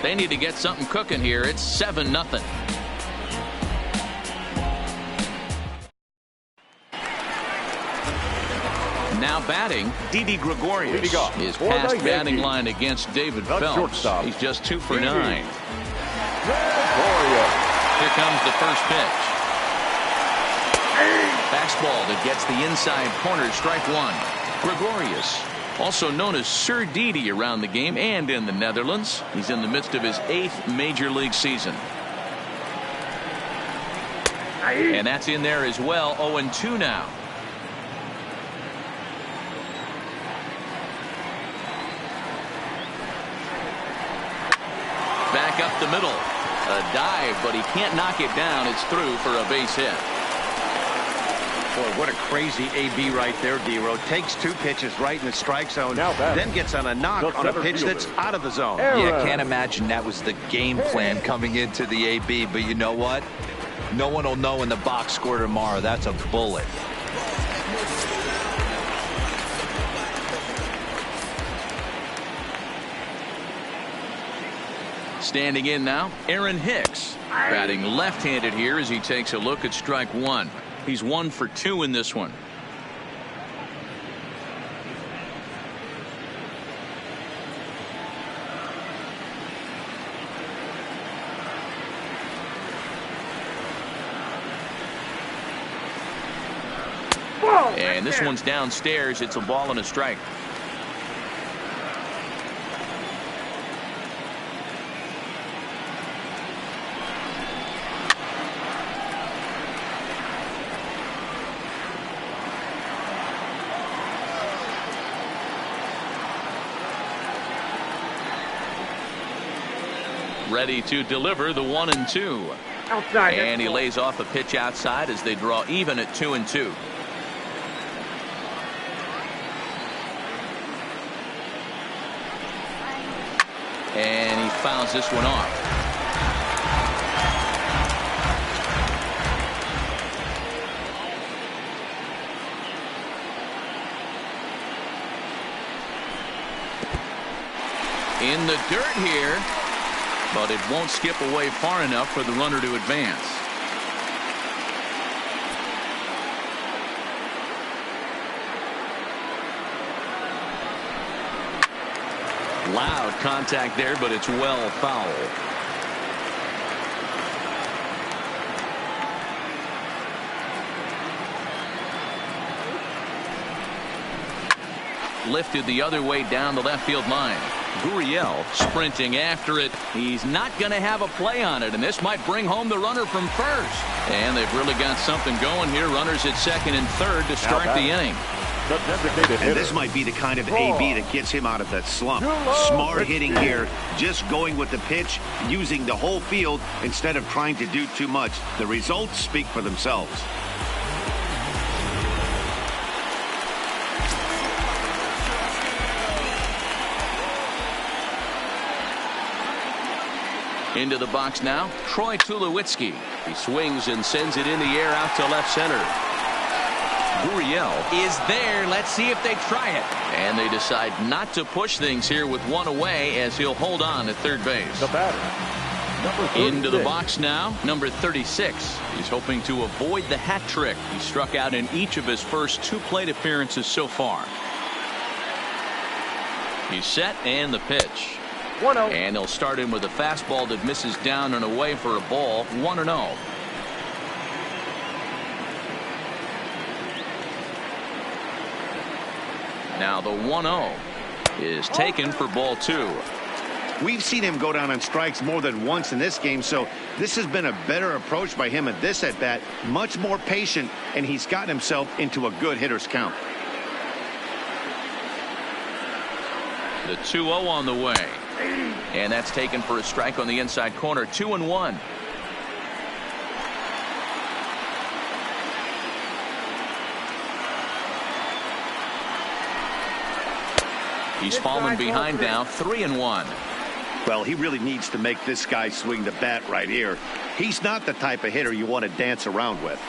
S1: They need to get something cooking here. It's 7-0. Now batting, Didi Gregorius is past batting line against David Phelps. He's just 2 for 9. Here comes the first pitch. Fastball that gets the inside corner, strike 1. Gregorius, also known as Sir Didi around the game and in the Netherlands. He's in the midst of his 8th major league season. And that's in there as well. 0-2 now. Back up the middle. A dive, but he can't knock it down. It's through for a base hit.
S2: Boy, what a crazy AB right there, D-Row. Takes 2 pitches right in the strike zone, then gets on a knock on a pitch that's out of the zone.
S4: Yeah, can't imagine that was the game plan coming into the AB, but you know what? No one will know in the box score tomorrow. That's a bullet.
S1: Standing in now, Aaron Hicks. Batting left-handed here as he takes a look at strike 1. He's 1 for 2 in this one. And this one's downstairs. It's a ball and a strike. Ready to deliver the 1-2.
S5: Outside.
S1: And he lays off a pitch outside as they draw even at 2-2. And he fouls this one off. In the dirt here. But it won't skip away far enough for the runner to advance. Loud contact there, but it's well foul. Lifted the other way down the left field line. Gurriel sprinting after it. He's not going to have a play on it, and this might bring home the runner from first. And they've really got something going here. Runners at second and third to start the inning.
S3: The designated hitter.
S2: And this might be the kind of AB that gets him out of that slump. Smart hitting here, just going with the pitch, using the whole field instead of trying to do too much. The results speak for themselves.
S1: Into the box now, Troy Tulowitzki. He swings and sends it in the air out to left center. Gurriel is there. Let's see if they try it. And they decide not to push things here with one away as he'll hold on at third base.
S3: The batter, number 36.
S1: Into the box now, number 36. He's hoping to avoid the hat trick. He struck out in each of his first 2 plate appearances so far. He's set and the pitch.
S5: 1-0.
S1: And he'll start in with a fastball that misses down and away for a ball. 1-0. Now the 1-0 is taken for ball 2.
S2: We've seen him go down on strikes more than once in this game, so this has been a better approach by him at this at-bat. Much more patient, and he's gotten himself into a good hitter's count.
S1: The 2-0 on the way. And that's taken for a strike on the inside corner. 2-1. He's fallen behind now. 3-1.
S2: Well, he really needs to make this guy swing the bat right here. He's not the type of hitter you want to dance around with.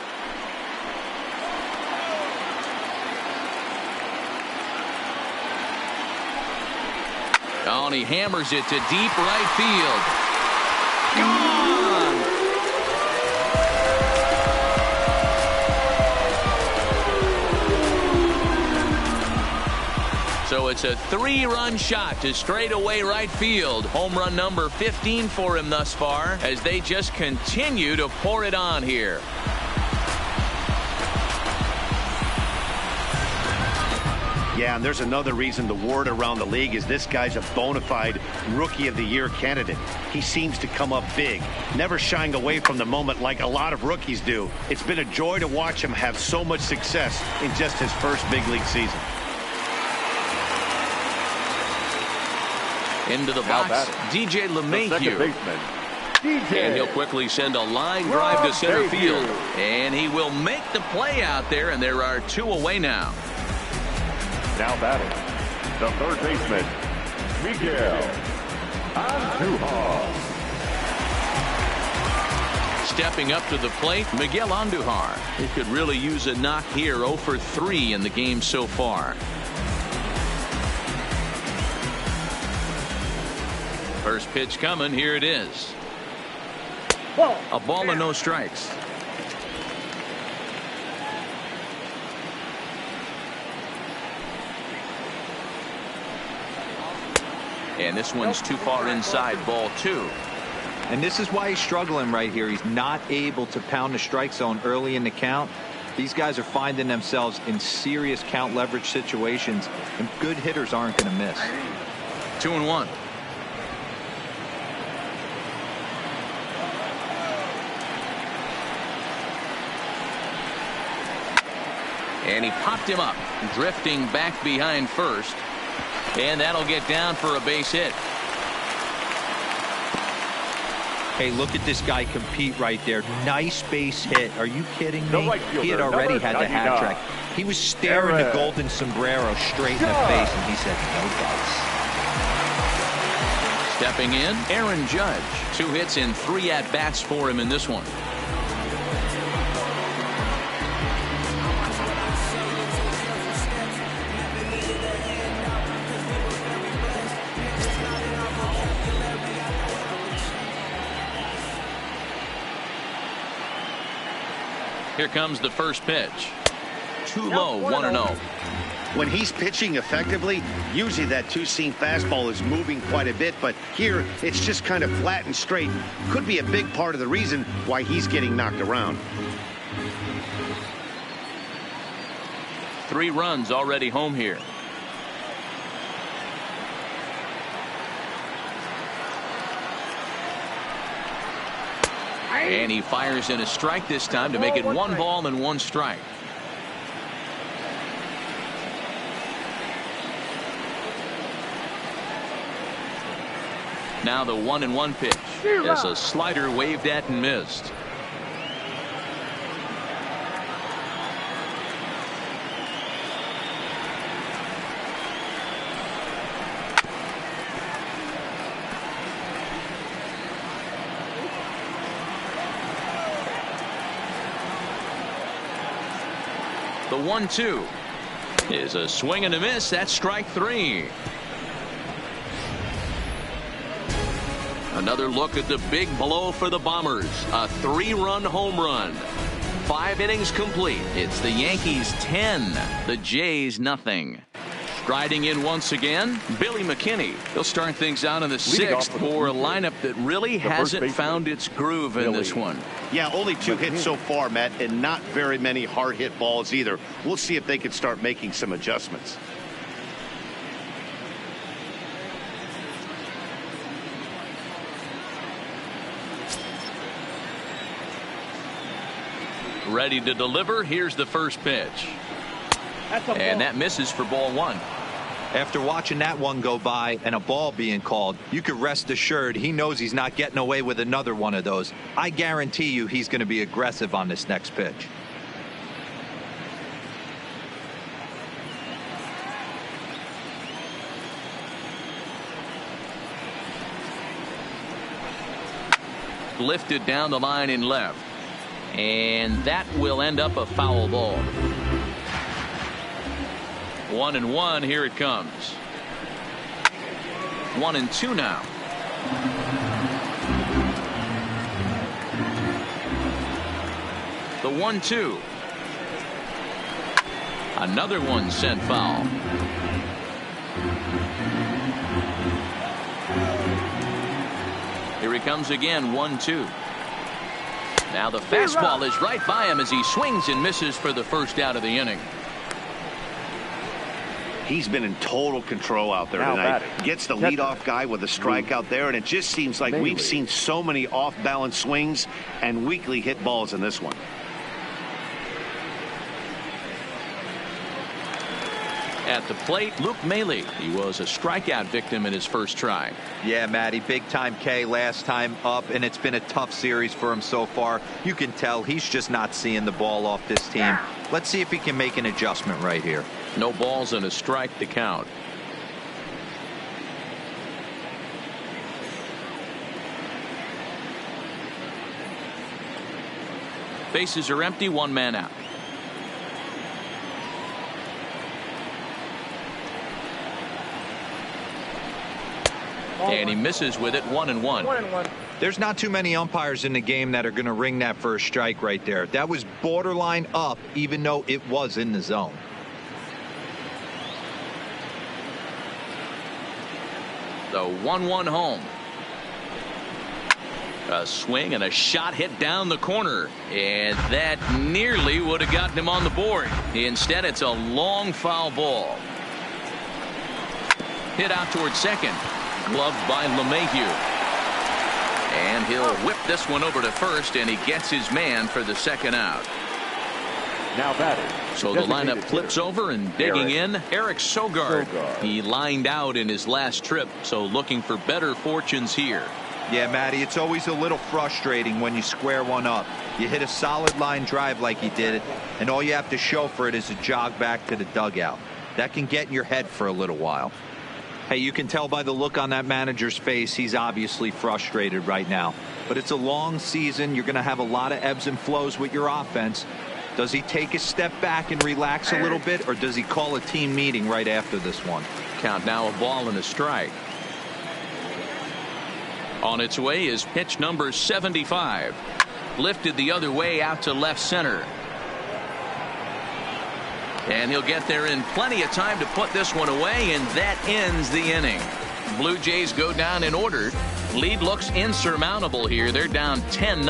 S1: Oh, and he hammers it to deep right field. Gone! So it's a 3-run shot to straightaway right field. Home run number 15 for him thus far as they just continue to pour it on here.
S2: Yeah, and there's another reason the word around the league is this guy's a bona fide Rookie of the Year candidate. He seems to come up big, never shying away from the moment like a lot of rookies do. It's been a joy to watch him have so much success in just his first big league season.
S1: Into the box, DJ LeMahieu. And he'll quickly send a line drive to center field. And he will make the play out there, and there are 2 away now.
S3: Now batting, the third baseman, Miguel Andujar.
S1: Stepping up to the plate, Miguel Andujar. He could really use a knock here. 0 for 3 in the game so far. First pitch coming. Here it is. A ball and no strikes. And this one's too far inside, ball 2.
S4: And this is why he's struggling right here. He's not able to pound the strike zone early in the count. These guys are finding themselves in serious count leverage situations, and good hitters aren't going to miss.
S1: 2-1. And he popped him up, drifting back behind first. And that'll get down for a base hit.
S4: Hey, look at this guy compete right there. Nice base hit. Are you kidding me?
S3: Right fielder,
S4: he had already had the hat trick. He was staring the golden sombrero straight in the face, and he said, no dice.
S1: Stepping in, Aaron Judge. 2 hits and 3 at-bats for him in this one. Here comes the first pitch. Too low, 1-0.
S2: When he's pitching effectively, usually that two-seam fastball is moving quite a bit, but here it's just kind of flat and straight. Could be a big part of the reason why he's getting knocked around.
S1: 3 runs already home here. And he fires in a strike this time to make it 1 ball and 1 strike. Now the 1-1 pitch as a slider waved at and missed. The 1-2 is a swing and a miss. That's strike 3. Another look at the big blow for the Bombers. A 3-run home run. 5 innings complete. It's the Yankees 10, the Jays nothing. Striding in once again, Billy McKinney. He'll start things out in the 6th for a lineup that really hasn't found its groove in this one.
S2: Yeah, only 2 hits so far, Matt, and not very many hard hit balls either. We'll see if they can start making some adjustments.
S1: Ready to deliver. Here's the first pitch. And that misses for ball 1.
S4: After watching that one go by and a ball being called, you could rest assured he knows he's not getting away with another one of those. I guarantee you he's going to be aggressive on this next pitch.
S1: Lifted down the line in left. And that will end up a foul ball. 1-1. Here it comes. 1-2 now. The 1-2. Another one sent foul. Here he comes again. 1-2. Now the fastball is right by him as he swings and misses for the first out of the inning.
S2: He's been in total control out there tonight. Gets the leadoff guy with a strikeout there, and it just seems like we've seen so many off-balance swings and weakly hit balls in this one.
S1: At the plate, Luke Maile. He was a strikeout victim in his first try.
S4: Yeah, Matty, big time K last time up, and it's been a tough series for him so far. You can tell he's just not seeing the ball off this team. Let's see if he can make an adjustment right here.
S1: No balls and a strike to count. Bases are empty, 1 man out. And he misses with it. 1-1.
S4: There's not too many umpires in the game that are going to ring that for a strike right there. That was borderline up, even though it was in the zone.
S1: The 1-1 home. A swing and a shot hit down the corner, and that nearly would have gotten him on the board. Instead, it's a long foul ball. Hit out towards second. Gloved by LeMahieu. And he'll whip this one over to first, and he gets his man for the second out.
S3: Now batting.
S1: So the lineup flips over, and digging in, Eric Sogard. He lined out in his last trip, so looking for better fortunes here.
S4: Yeah, Matty, it's always a little frustrating when you square one up. You hit a solid line drive like he did, and all you have to show for it is a jog back to the dugout. That can get in your head for a little while. Hey, you can tell by the look on that manager's face, he's obviously frustrated right now. But it's a long season. You're going to have a lot of ebbs and flows with your offense. Does he take a step back and relax a little bit, or does he call a team meeting right after this one?
S1: Count now, a ball and a strike. On its way is pitch number 75. Lifted the other way out to left center. And he'll get there in plenty of time to put this one away, and that ends the inning. Blue Jays go down in order. Lead looks insurmountable here. They're down 10-0.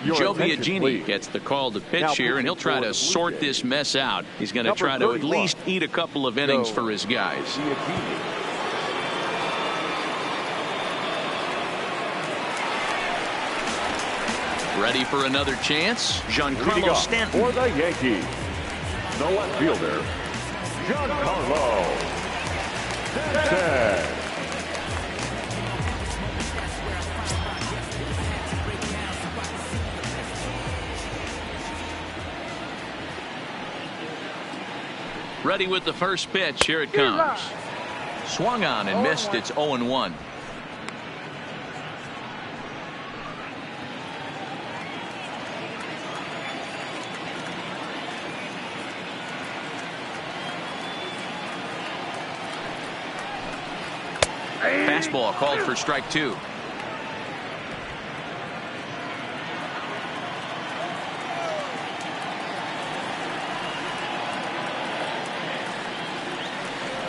S1: Joe Biagini gets the call to pitch here, and he'll try to sort this mess out. He's going to try to at least eat a couple of innings for his guys. Ready for another chance? Giancarlo Stanton.
S3: For the Yankees, the left fielder, Giancarlo Stanton.
S1: Ready with the first pitch. Here it comes. Swung on and missed. It's 0-1. Fastball called for strike 2.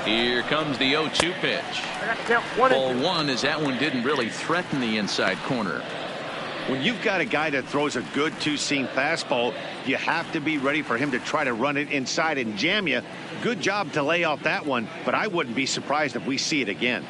S1: Here comes the 0-2 pitch. Ball 1 as that one didn't really threaten the inside corner.
S2: When you've got a guy that throws a good two-seam fastball, you have to be ready for him to try to run it inside and jam you. Good job to lay off that one, but I wouldn't be surprised if we see it again.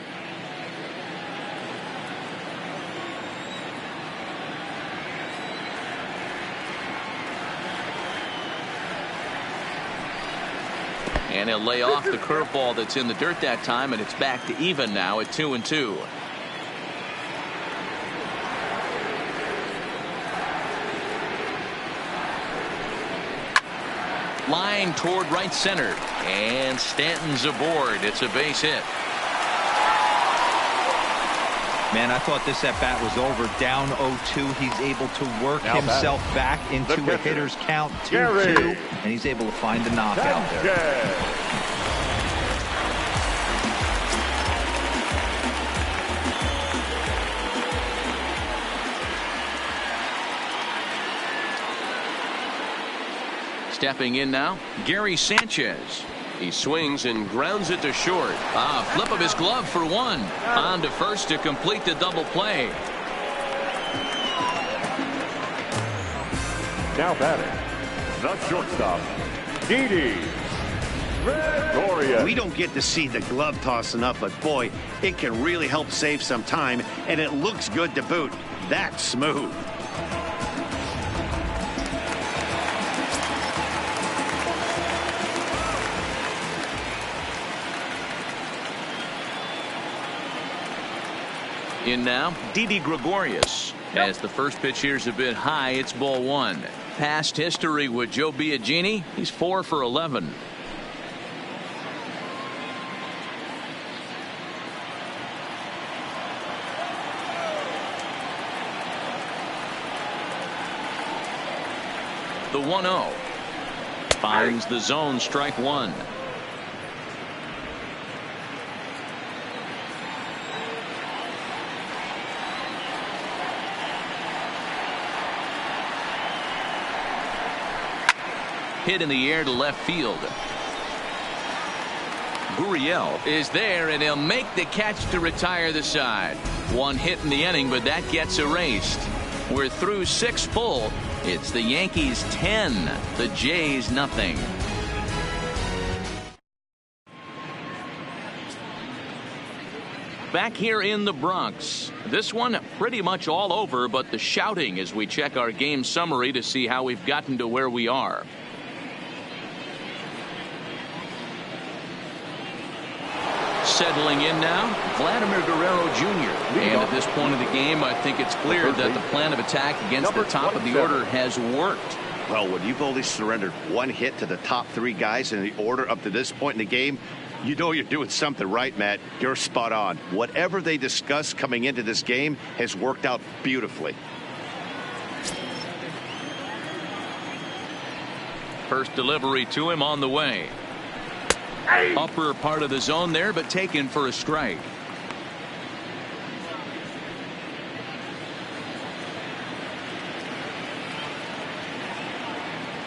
S1: And he'll lay off the curveball that's in the dirt that time, and it's back to even now at 2-2. Line toward right center, and Stanton's aboard. It's a base hit.
S4: Man, I thought this at bat was over. Down 0-2. He's able to work himself back into a hitter's count 2-2, and he's able to find the knockout there.
S1: Stepping in now, Gary Sanchez. He swings and grounds it to short. Flip of his glove for one. On to first to complete the double play.
S3: Now batting, the shortstop, Didi Gregorius.
S2: We don't get to see the glove toss enough, but boy, it can really help save some time, and it looks good to boot. That's smooth.
S1: In now, Didi Gregorius. As the first pitch here's a bit high, it's ball 1. Past history with Joe Biagini, he's 4 for 11. The 1-0. Finds the zone, strike 1. Hit in the air to left field. Gurriel is there, and he'll make the catch to retire the side. One hit in the inning, but that gets erased. We're through 6 full. It's the Yankees 10, the Jays nothing. Back here in the Bronx. This one pretty much all over, but the shouting as we check our game summary to see how we've gotten to where we are. Settling in now, Vladimir Guerrero Jr. And at this point of the game, I think it's clear that the plan of attack against the top of the order has worked.
S2: Well, when you've only surrendered 1 hit to the top 3 guys in the order up to this point in the game, you know you're doing something right, Matt. You're spot on. Whatever they discussed coming into this game has worked out beautifully.
S1: First delivery to him on the way. Upper part of the zone there, but taken for a strike.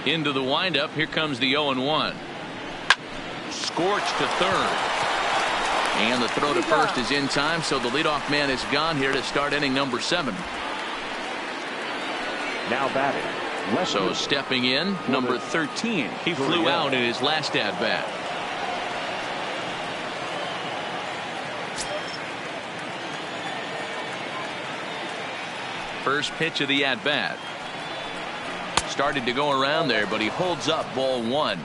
S1: Into the windup. Here comes the 0-1. Scorched to third. And the throw to first is in time, so the leadoff man is gone here to start inning number 7.
S3: Now batting.
S1: So stepping in, number 13. He flew out in his last at-bat. First pitch of the at-bat. Started to go around there, but he holds up ball 1.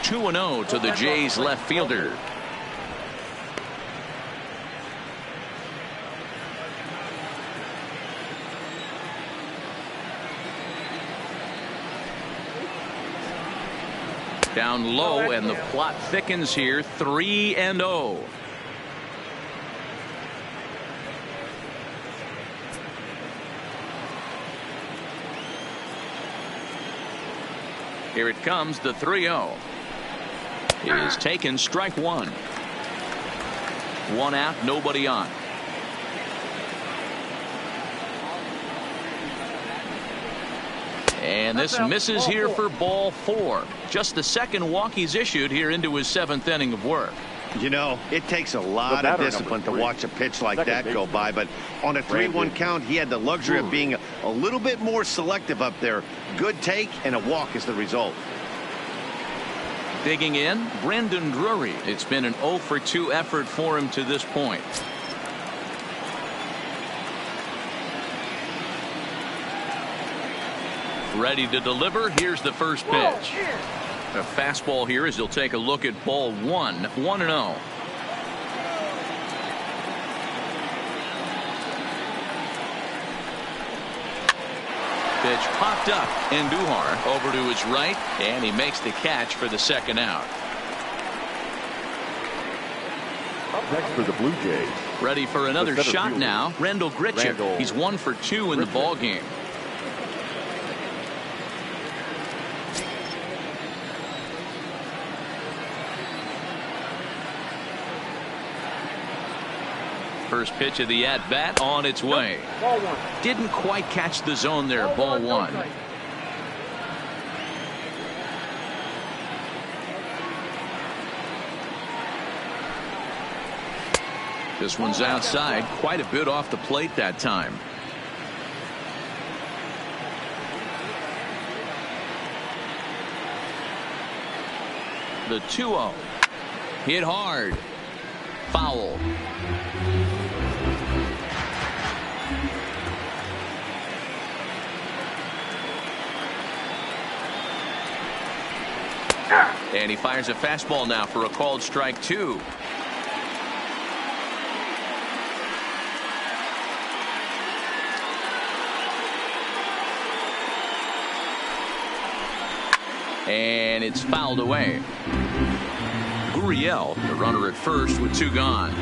S1: 2-0 to the Jays left fielder. Down low, and the plot thickens here. 3-0. Here it comes, the 3-0. It is taken, strike one. One out, nobody on. And this misses here for ball 4. Just the second walk he's issued here into his 7th inning of work.
S2: You know, it takes a lot of discipline to watch a pitch like that go by, but on a 3-1 count, he had the luxury of being a little bit more selective up there. Good take, and a walk is the result.
S1: Digging in, Brandon Drury. It's been an 0-for-2 effort for him to this point. Ready to deliver. Here's the first pitch. A fastball here as he'll take a look at ball 1. 1-0. Pitch popped up. Andujar over to his right, and he makes the catch for the second out.
S3: Up next for the Blue Jays.
S1: Ready for another shot now. Randal Grichuk. He's 1-for-2 in the ball game. First pitch of the at-bat on its way.
S5: Ball 1.
S1: Didn't quite catch the zone there. Ball 1. This one's outside, quite a bit off the plate that time. The 2-0. Hit hard. Foul. And he fires a fastball now for a called strike 2. And it's fouled away. Gurriel, the runner at first with 2 gone.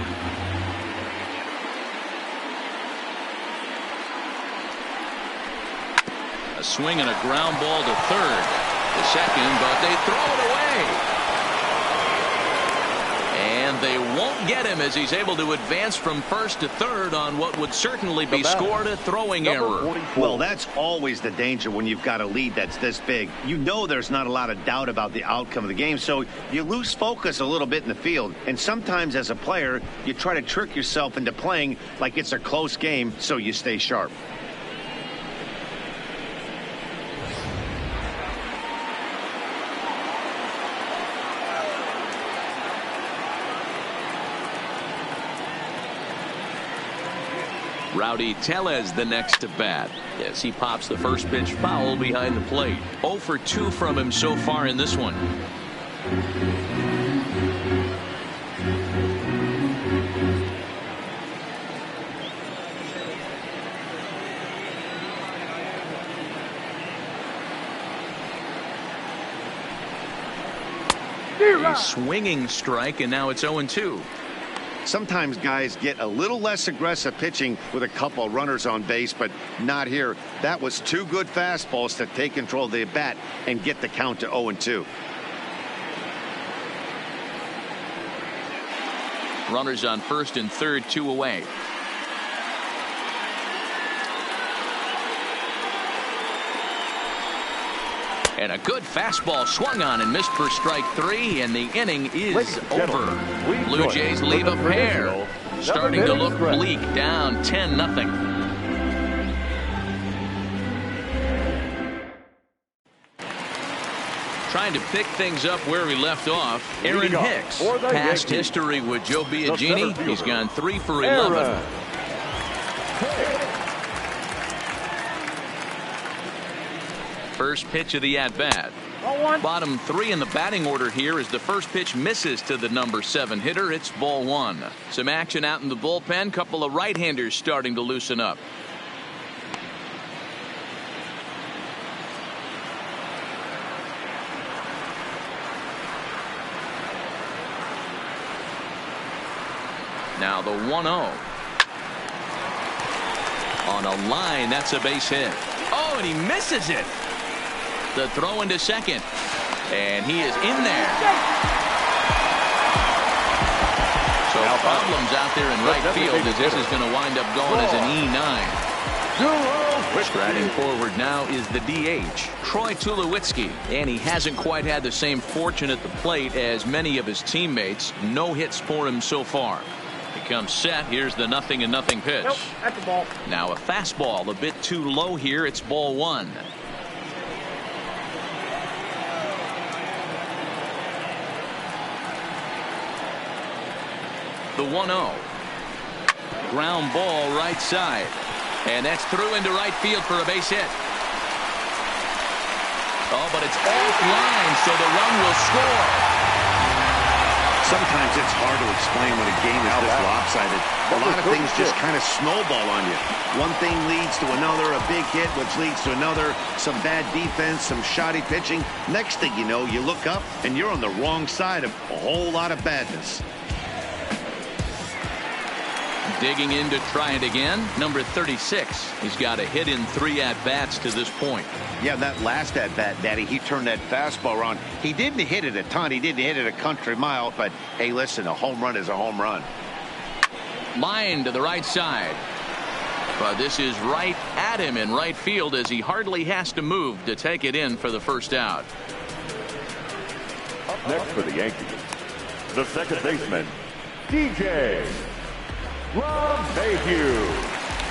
S1: A swing and a ground ball to third. The second, but they throw it away. And they won't get him as he's able to advance from first to third on what would certainly be scored a throwing error.
S2: Well, that's always the danger when you've got a lead that's this big. You know there's not a lot of doubt about the outcome of the game, so you lose focus a little bit in the field. And sometimes as a player, you try to trick yourself into playing like it's a close game so you stay sharp.
S1: Rowdy Tellez the next to bat as he pops the first pitch foul behind the plate. 0-for-2 from him so far in this one. A swinging strike, and now it's 0-2.
S2: Sometimes guys get a little less aggressive pitching with a couple of runners on base, but not here. That was 2 good fastballs to take control of the bat and get the count to 0-2.
S1: Runners on first and third, 2 away. And a good fastball swung on and missed for strike 3, and the inning is over. Blue Jays leave a pair. Starting to look bleak, down 10-0. Trying to pick things up where we left off. Aaron Hicks, past history with Joe Biagini. He's gone 3 for 11. First pitch of the at-bat.
S5: Ball one.
S1: Bottom three in the batting order here as the first pitch misses to the number 7 hitter. It's ball 1. Some action out in the bullpen. Couple of right-handers starting to loosen up. Now the 1-0. On a line, that's a base hit. Oh, and he misses it. The throw into second. And he is in there. So problems out there in right field as this is going to wind up going as an E9. Striding forward now is the DH, Troy Tulowitzki, and he hasn't quite had the same fortune at the plate as many of his teammates. No hits for him so far. He comes set. Here's the 0-0 pitch.
S5: Nope, that's a ball.
S1: Now a fastball a bit too low here. It's ball 1. The 1-0. Ground ball right side. And that's through into right field for a base hit. Oh, but it's offline, so the run will score.
S2: Sometimes it's hard to explain when a game is this lopsided. A lot of things just kind of snowball on you. One thing leads to another, a big hit, which leads to another, some bad defense, some shoddy pitching. Next thing you know, you look up and you're on the wrong side of a whole lot of badness.
S1: Digging in to try it again. Number 36. He's got a hit in 3 at-bats to this point.
S2: Yeah, that last at-bat, Daddy, he turned that fastball around. He didn't hit it a ton. He didn't hit it a country mile. But, hey, listen, a home run is a home run.
S1: Line to the right side. But this is right at him in right field as he hardly has to move to take it in for the first out.
S3: Up next for the Yankees, the second baseman, DJ LeMahieu.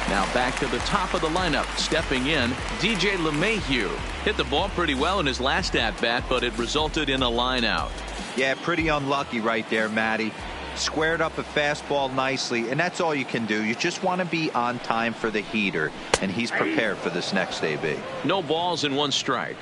S1: Now back to the top of the lineup. Stepping in, DJ LeMahieu. Hit the ball pretty well in his last at-bat, but it resulted in a line out.
S4: Yeah, pretty unlucky right there, Matty. Squared up a fastball nicely, and that's all you can do. You just want to be on time for the heater, and he's prepared for this next AB.
S1: No balls and 1 strike.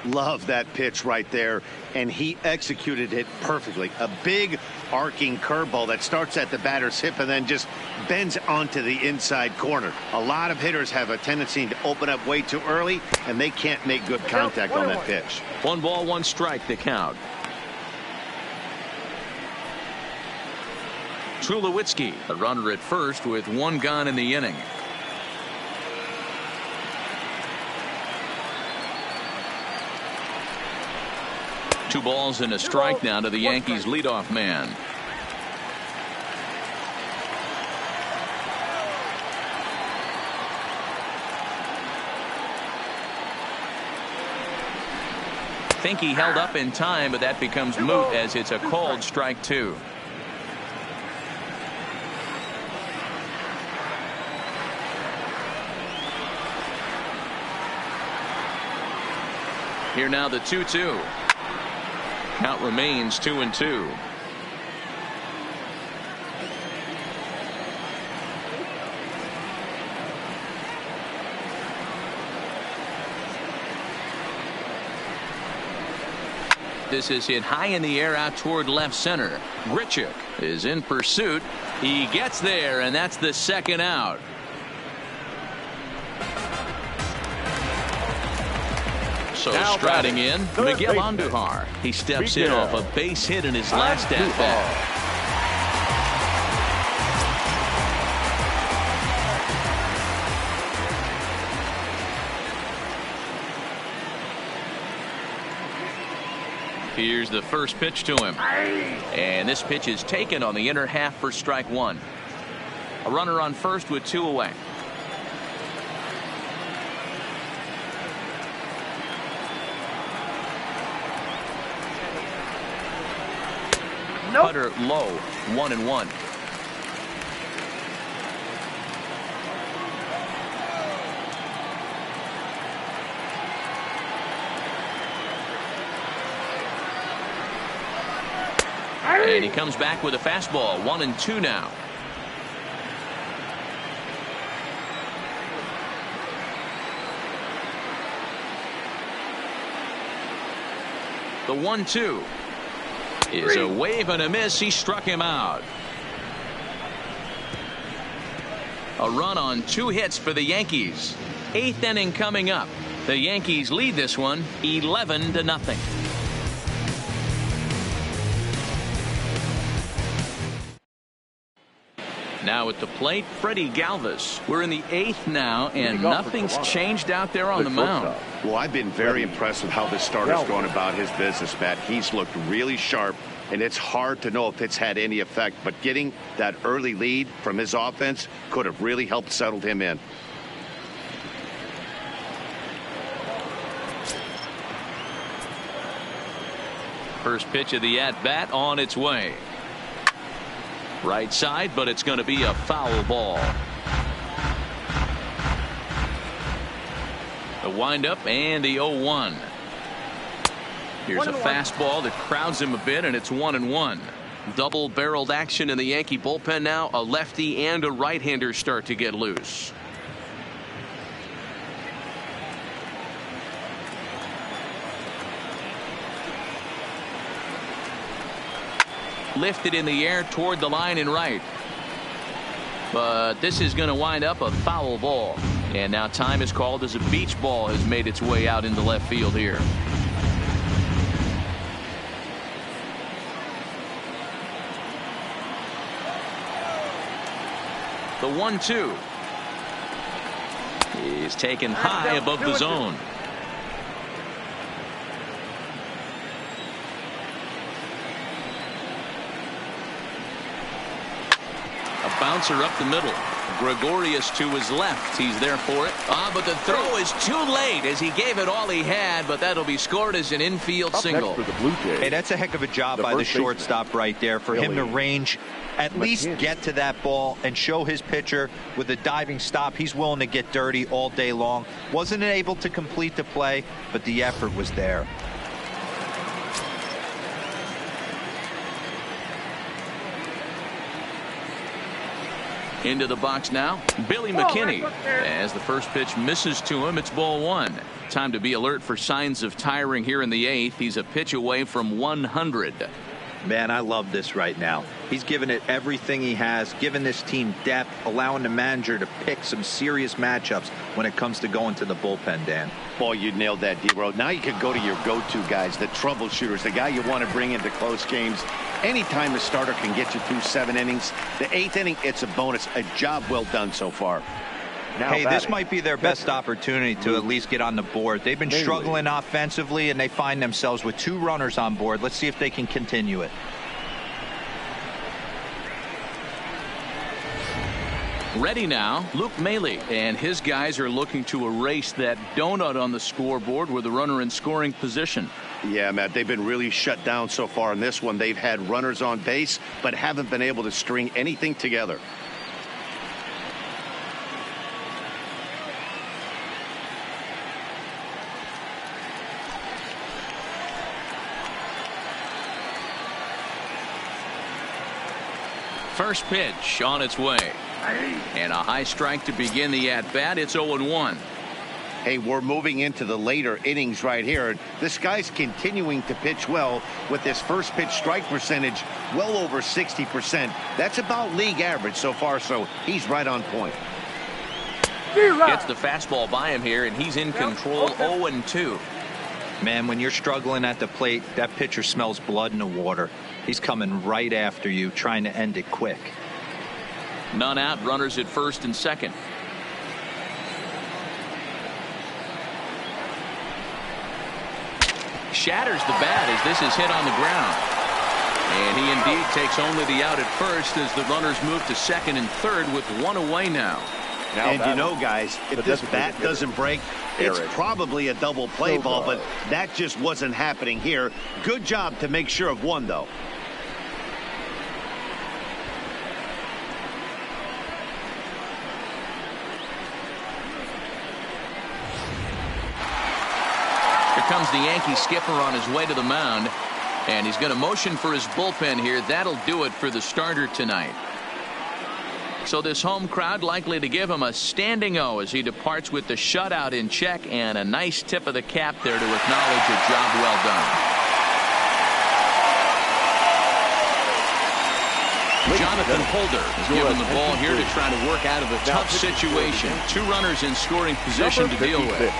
S2: Love that pitch right there, and he executed it perfectly. A big arcing curveball that starts at the batter's hip and then just bends onto the inside corner. A lot of hitters have a tendency to open up way too early, and they can't make good contact on that pitch.
S1: 1 ball, 1 strike to count. Tulowitzki, a runner at first with 1 gone in the inning. Two balls and a strike now to the Yankees leadoff man. Think he held up in time, but that becomes moot as it's a called strike 2. Here now the 2-2. Count remains 2-2. This is hit high in the air out toward left center. Grichuk is in pursuit. He gets there, and that's the second out. So now striding in, Miguel Andujar. He steps in off a base hit in his last at-bat. Here's the first pitch to him. And this pitch is taken on the inner half for strike 1. A runner on first with 2 away. Putter low, 1-1. And he comes back with a fastball, 1-2 now. The 1-2 is a wave and a miss. He struck him out. A run on 2 hits for the Yankees. 8th inning coming up. The Yankees lead this one 11-0. Now at the plate, Freddie Galvis. We're in the 8th now, and nothing's changed out there on the mound.
S2: Well, I've been very impressed with how this starter's going about his business, Matt. He's looked really sharp, and it's hard to know if it's had any effect, but getting that early lead from his offense could have really helped settle him in.
S1: First pitch of the at-bat on its way. Right side, but it's going to be a foul ball. The windup and the 0-1. Here's a fastball that crowds him a bit, and it's 1-1. Double-barreled action in the Yankee bullpen now. A lefty and a right-hander start to get loose. Lifted in the air toward the line and right. But this is going to wind up a foul ball. And now time is called as a beach ball has made its way out into left field here. The 1-2 is taken high above the zone. Bouncer up the middle. Gregorius to his left. He's there for it. But the throw is too late as he gave it all he had, but that'll be scored as an infield single.
S3: For the Blue Jays,
S4: hey, that's a heck of a job by the shortstop right there for him to range, at least get to that ball and show his pitcher with a diving stop. He's willing to get dirty all day long. Wasn't able to complete the play, but the effort was there.
S1: Into the box now, Billy McKinney. As the first pitch misses to him, it's ball 1. Time to be alert for signs of tiring here in the 8th. He's a pitch away from 100.
S4: Man, I love this right now. He's given it everything he has, given this team depth, allowing the manager to pick some serious matchups when it comes to going to the bullpen, Dan.
S2: Boy, you nailed that, D-Road. Now you could go to your go-to guys, the troubleshooters, the guy you want to bring into close games. Anytime a starter can get you through 7 innings, the 8th inning, it's a bonus. A job well done so far.
S3: Now
S4: hey, this might be their best opportunity to at least get on the board. They've been struggling offensively, and they find themselves with 2 runners on board. Let's see if they can continue it.
S1: Ready now, Luke Maile, and his guys are looking to erase that donut on the scoreboard with a runner in scoring position.
S2: Yeah, Matt, they've been really shut down so far in this one. They've had runners on base, but haven't been able to string anything together.
S1: First pitch on its way. And a high strike to begin the at-bat. It's 0-1.
S2: Hey, we're moving into the later innings right here. This guy's continuing to pitch well with his first pitch strike percentage well over 60%. That's about league average so far, so he's right on point.
S1: Gets the fastball by him here, and he's in control. 0-2.
S4: Man, when you're struggling at the plate, that pitcher smells blood in the water. He's coming right after you, trying to end it quick.
S1: None out, runners at first and second. Shatters the bat as this is hit on the ground. And he indeed takes only the out at first as the runners move to second and third with 1 away now.
S2: And you know, guys, if this bat doesn't break, it's probably a double play ball, but that just wasn't happening here. Good job to make sure of 1, though.
S1: Comes the Yankee skipper on his way to the mound, and he's going to motion for his bullpen here. That'll do it for the starter tonight. So this home crowd likely to give him a standing O as he departs with the shutout in check, and a nice tip of the cap there to acknowledge a job well done. Jonathan Holder is given the ball here to try to work out of a tough situation. 2 runners in scoring position to deal with.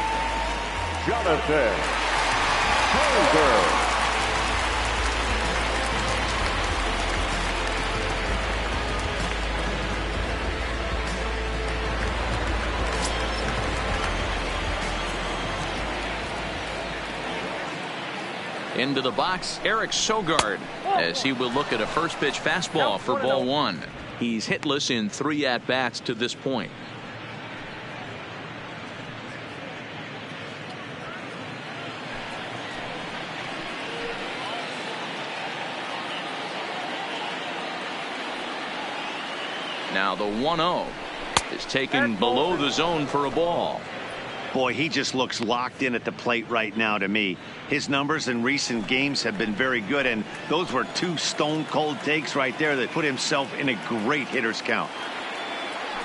S3: Jonathan Holder.
S1: Into the box, Eric Sogard, as he will look at a first pitch fastball for ball 1. He's hitless in 3 at-bats to this point. Now the 1-0 is taken below the zone for a ball.
S2: Boy, he just looks locked in at the plate right now to me. His numbers in recent games have been very good, and those were 2 stone-cold takes right there that put himself in a great hitter's count.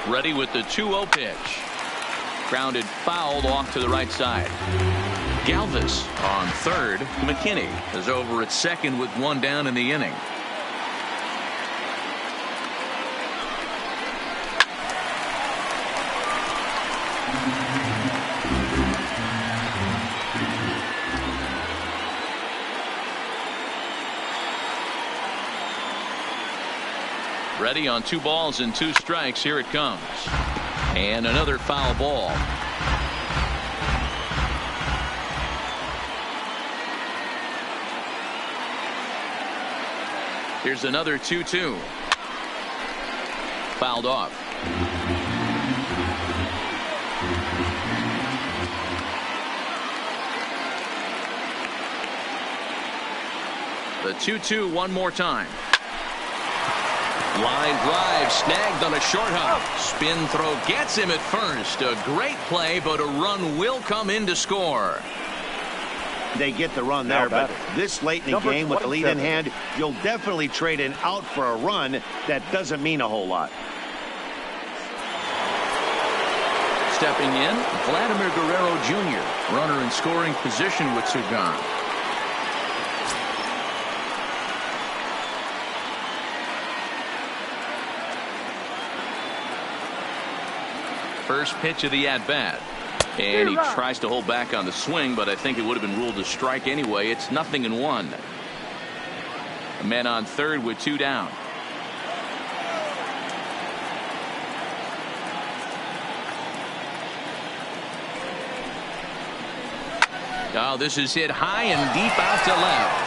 S1: Ready with the 2-0 pitch. Grounded fouled off to the right side. Galvis on third. McKinney is over at second with 1 down in the inning. Ready on 2 balls and 2 strikes. Here it comes. And another foul ball. Here's another 2-2. Fouled off. The 2-2 one more time. Line drive snagged on a short hop. Spin throw gets him at first. A great play, but a run will come in to score.
S2: They get the run there, but this late in the game with the lead in hand, you'll definitely trade an out for a run. That doesn't mean a whole lot.
S1: Stepping in, Vladimir Guerrero Jr., runner in scoring position with Sagan. First pitch of the at-bat. And he tries to hold back on the swing, but I think it would have been ruled a strike anyway. It's 0-1. A man on third with 2 down. Oh, this is hit high and deep out to left.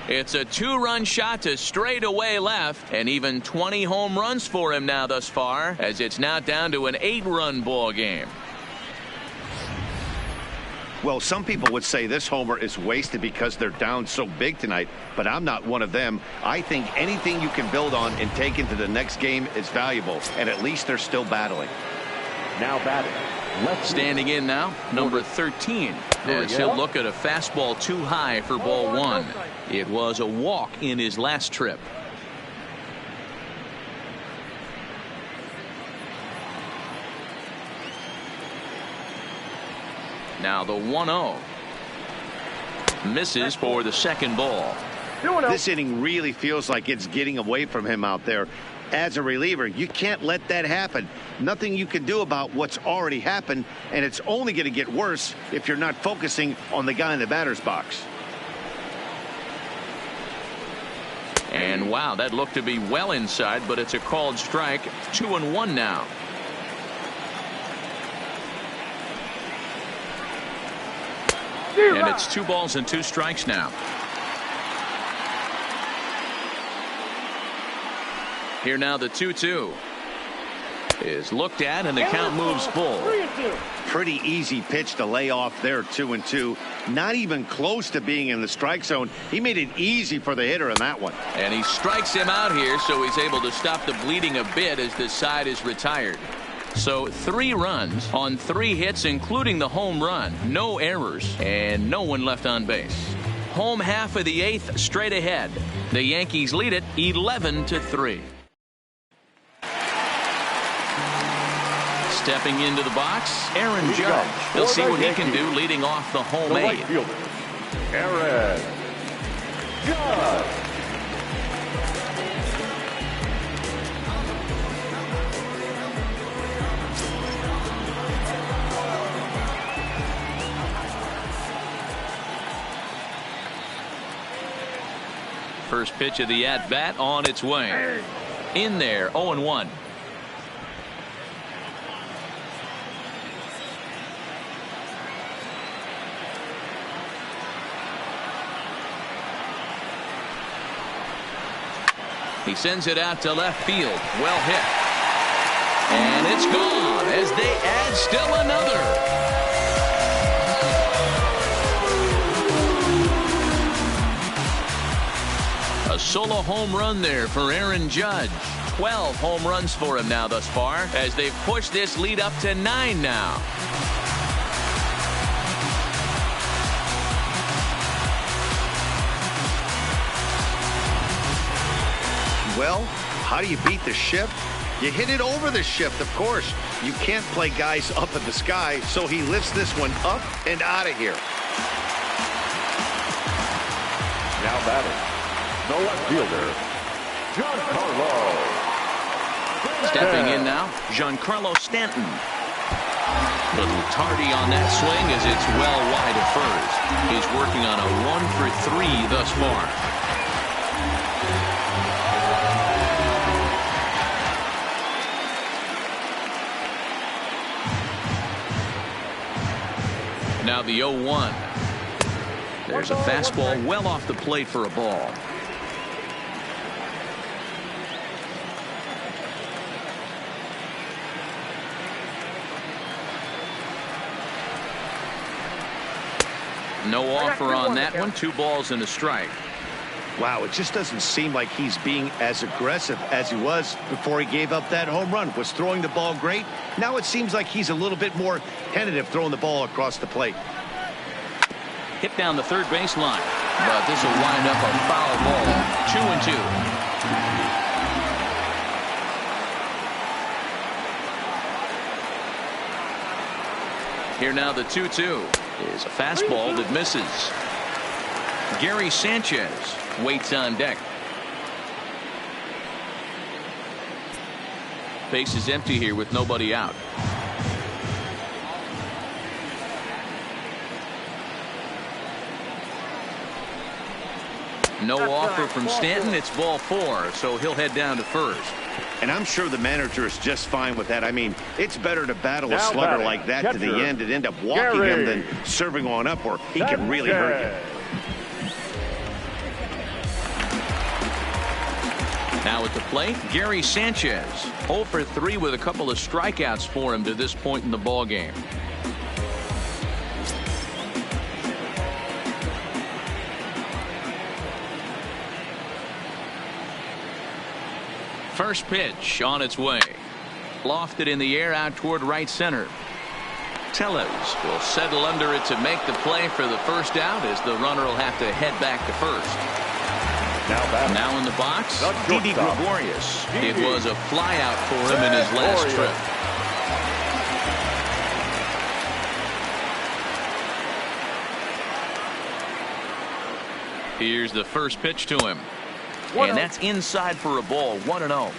S1: It's a 2-run shot to straightaway left, and even 20 home runs for him now thus far, as it's now down to an 8-run ball game.
S2: Well, some people would say this homer is wasted because they're down so big tonight, but I'm not one of them. I think anything you can build on and take into the next game is valuable, and at least they're still battling.
S3: Now batting.
S1: Standing in now, number 13, as he'll look at a fastball too high for ball 1. It was a walk in his last trip. Now the 1-0. Misses for the second ball.
S2: This inning really feels like it's getting away from him out there. As a reliever, you can't let that happen. Nothing you can do about what's already happened, and it's only going to get worse if you're not focusing on the guy in the batter's box.
S1: And wow, that looked to be well inside, but it's a called strike. 2-1 now. And it's 2 balls and 2 strikes now. Here now the 2-2 is looked at, and the count moves full.
S2: Pretty easy pitch to lay off there, 2-2. Not even close to being in the strike zone. He made it easy for the hitter in that one.
S1: And he strikes him out here, so he's able to stop the bleeding a bit as this side is retired. So 3 runs on 3 hits, including the home run. No errors, and no one left on base. Home half of the 8th straight ahead. The Yankees lead it 11-3. Stepping into the box, Aaron Judge. He'll see what he can do leading off the home
S3: The right
S1: eight.
S3: fielder, Aaron Judge.
S1: First pitch of the at-bat on its way. In there, 0-1. He sends it out to left field. Well hit. And it's gone as they add still another. A solo home run there for Aaron Judge. 12 home runs for him now thus far as they've pushed this lead up to 9 now.
S2: Well, how do you beat the shift? You hit it over the shift, of course. You can't play guys up in the sky, so he lifts this one up and out of here.
S3: Now batting, the left fielder, Giancarlo.
S1: Stepping in now, Giancarlo Stanton. Little tardy on that swing as it's well wide of first. He's working on a 1-for-3 thus far. Now the 0-1. There's a fastball well off the plate for a ball. No offer on that one. 2 balls and a strike.
S2: Wow, it just doesn't seem like he's being as aggressive as he was before he gave up that home run. Was throwing the ball great. Now it seems like he's a little bit more tentative throwing the ball across the plate.
S1: Hit down the third base line, but this will wind up a foul ball. 2-2. Here now the 2-2 is a fastball that misses. Gary Sanchez waits on deck. Base is empty here with nobody out. No offer from Stanton. It's ball 4, so he'll head down to first.
S2: And I'm sure the manager is just fine with that. I mean, it's better to battle a slugger like that to the end and end up walking him than serving on up, or he can really hurt you.
S1: Now at the plate, Gary Sanchez. 0 for 3 with a couple of strikeouts for him to this point in the ball game. First pitch on its way. Lofted in the air out toward right center. Tellez will settle under it to make the play for the first out as the runner will have to head back to first. Now in the box, Didi Gregorius. It was a flyout for him in his last trip. Here's the first pitch to him. And that's inside for a ball. 1-0.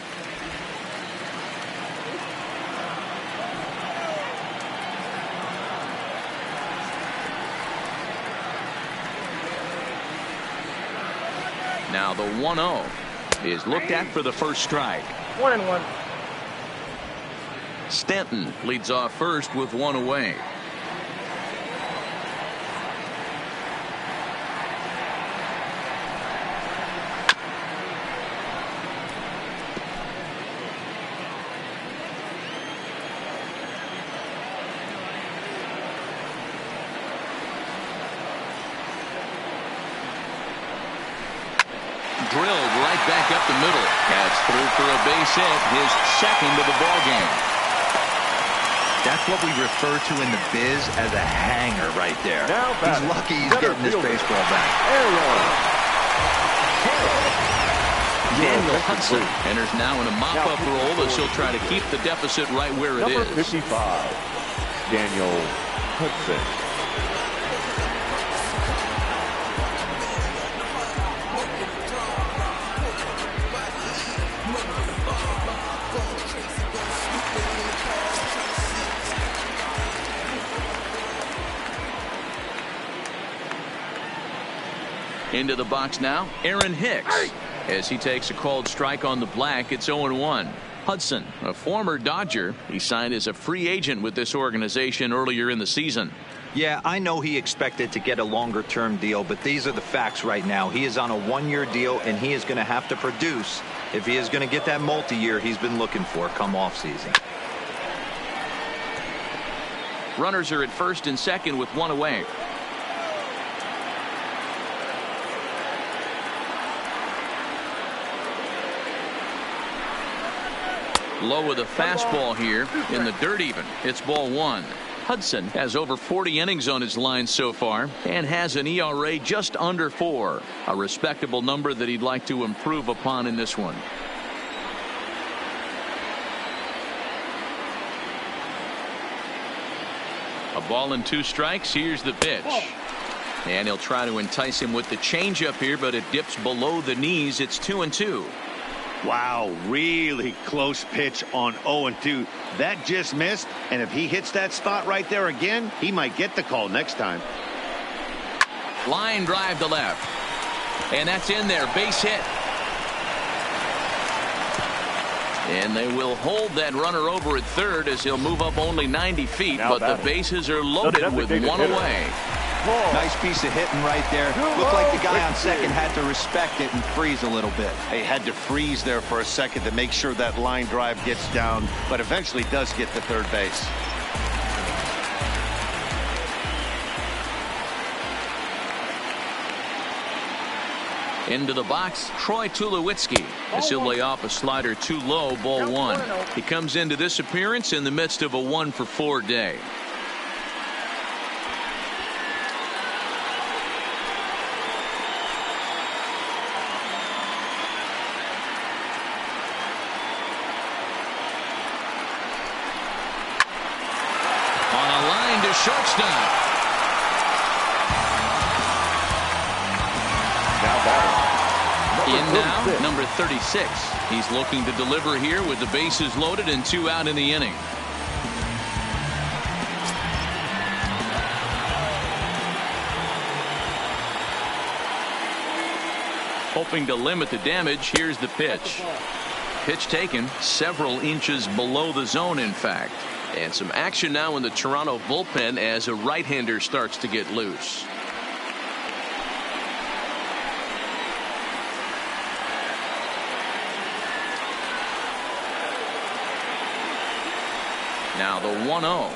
S1: Now the 1-0 is looked at for the first strike.
S5: 1-1.
S1: Stanton leads off first with 1 away. Drilled right back up the middle. That's through for a base hit, his second of the ball game.
S4: That's what we refer to in the biz as a hanger right there. He's lucky he's getting this baseball back.
S1: Daniel Hudson enters now in a mop-up role as he'll try to keep the deficit right where it is.
S3: Number 55, Daniel Hudson.
S1: Into the box now, Aaron Hicks. As he takes a called strike on the black, it's 0-1. Hudson, a former Dodger, he signed as a free agent with this organization earlier in the season.
S4: Yeah, I know he expected to get a longer-term deal, but these are the facts right now. He is on a one-year deal, and he is going to have to produce if he is going to get that multi-year he's been looking for come off-season.
S1: Runners are at first and second with one away. Low with a fastball here in the dirt even. It's ball one. Hudson has over 40 innings on his line so far and has an ERA just under 4. A respectable number that he'd like to improve upon in this one. A ball and 2 strikes. Here's the pitch. And he'll try to entice him with the changeup here, but it dips below the knees. It's 2-2.
S2: Wow, really close pitch on 0-2. That just missed, and if he hits that spot right there again, he might get the call next time.
S1: Line drive to left. And that's in there. Base hit. And they will hold that runner over at third as he'll move up only 90 feet, but the bases are loaded with one away.
S4: Nice piece of hitting right there. Looked like the guy on second had to respect it and freeze a little bit.
S2: He had to freeze there for a second to make sure that line drive gets down, but eventually does get to third base.
S1: Into the box, Troy Tulowitzki. As he'll lay off a slider too low, ball one. He comes into this appearance in the midst of a 1-for-4 day. Shortstop. In now, number 36. He's looking to deliver here with the bases loaded and 2 out in the inning. Hoping to limit the damage, here's the pitch. Pitch taken several inches below the zone, in fact. And some action now in the Toronto bullpen as a right-hander starts to get loose. Now the 1-0. Line,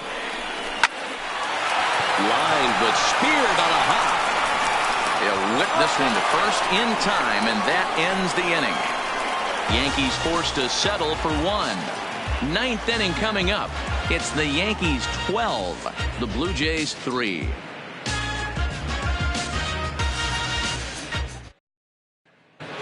S1: but speared on a hop. He'll whip this one to first in time, and that ends the inning. Yankees forced to settle for 1. 9th inning coming up. It's the Yankees 12, the Blue Jays 3.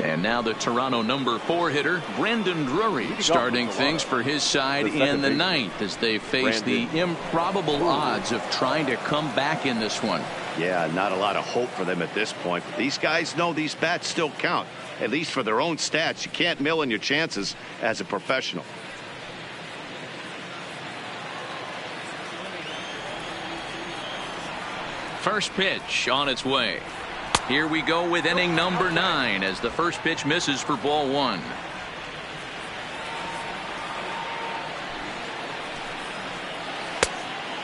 S1: And now the Toronto number 4 hitter, Brandon Drury, starting things for his side in the 9th as they face the improbable odds of trying to come back in this one.
S2: Yeah, not a lot of hope for them at this point. But these guys know these bats still count, at least for their own stats. You can't mill in your chances as a professional.
S1: First pitch on its way. Here we go with inning number 9 as the first pitch misses for ball 1.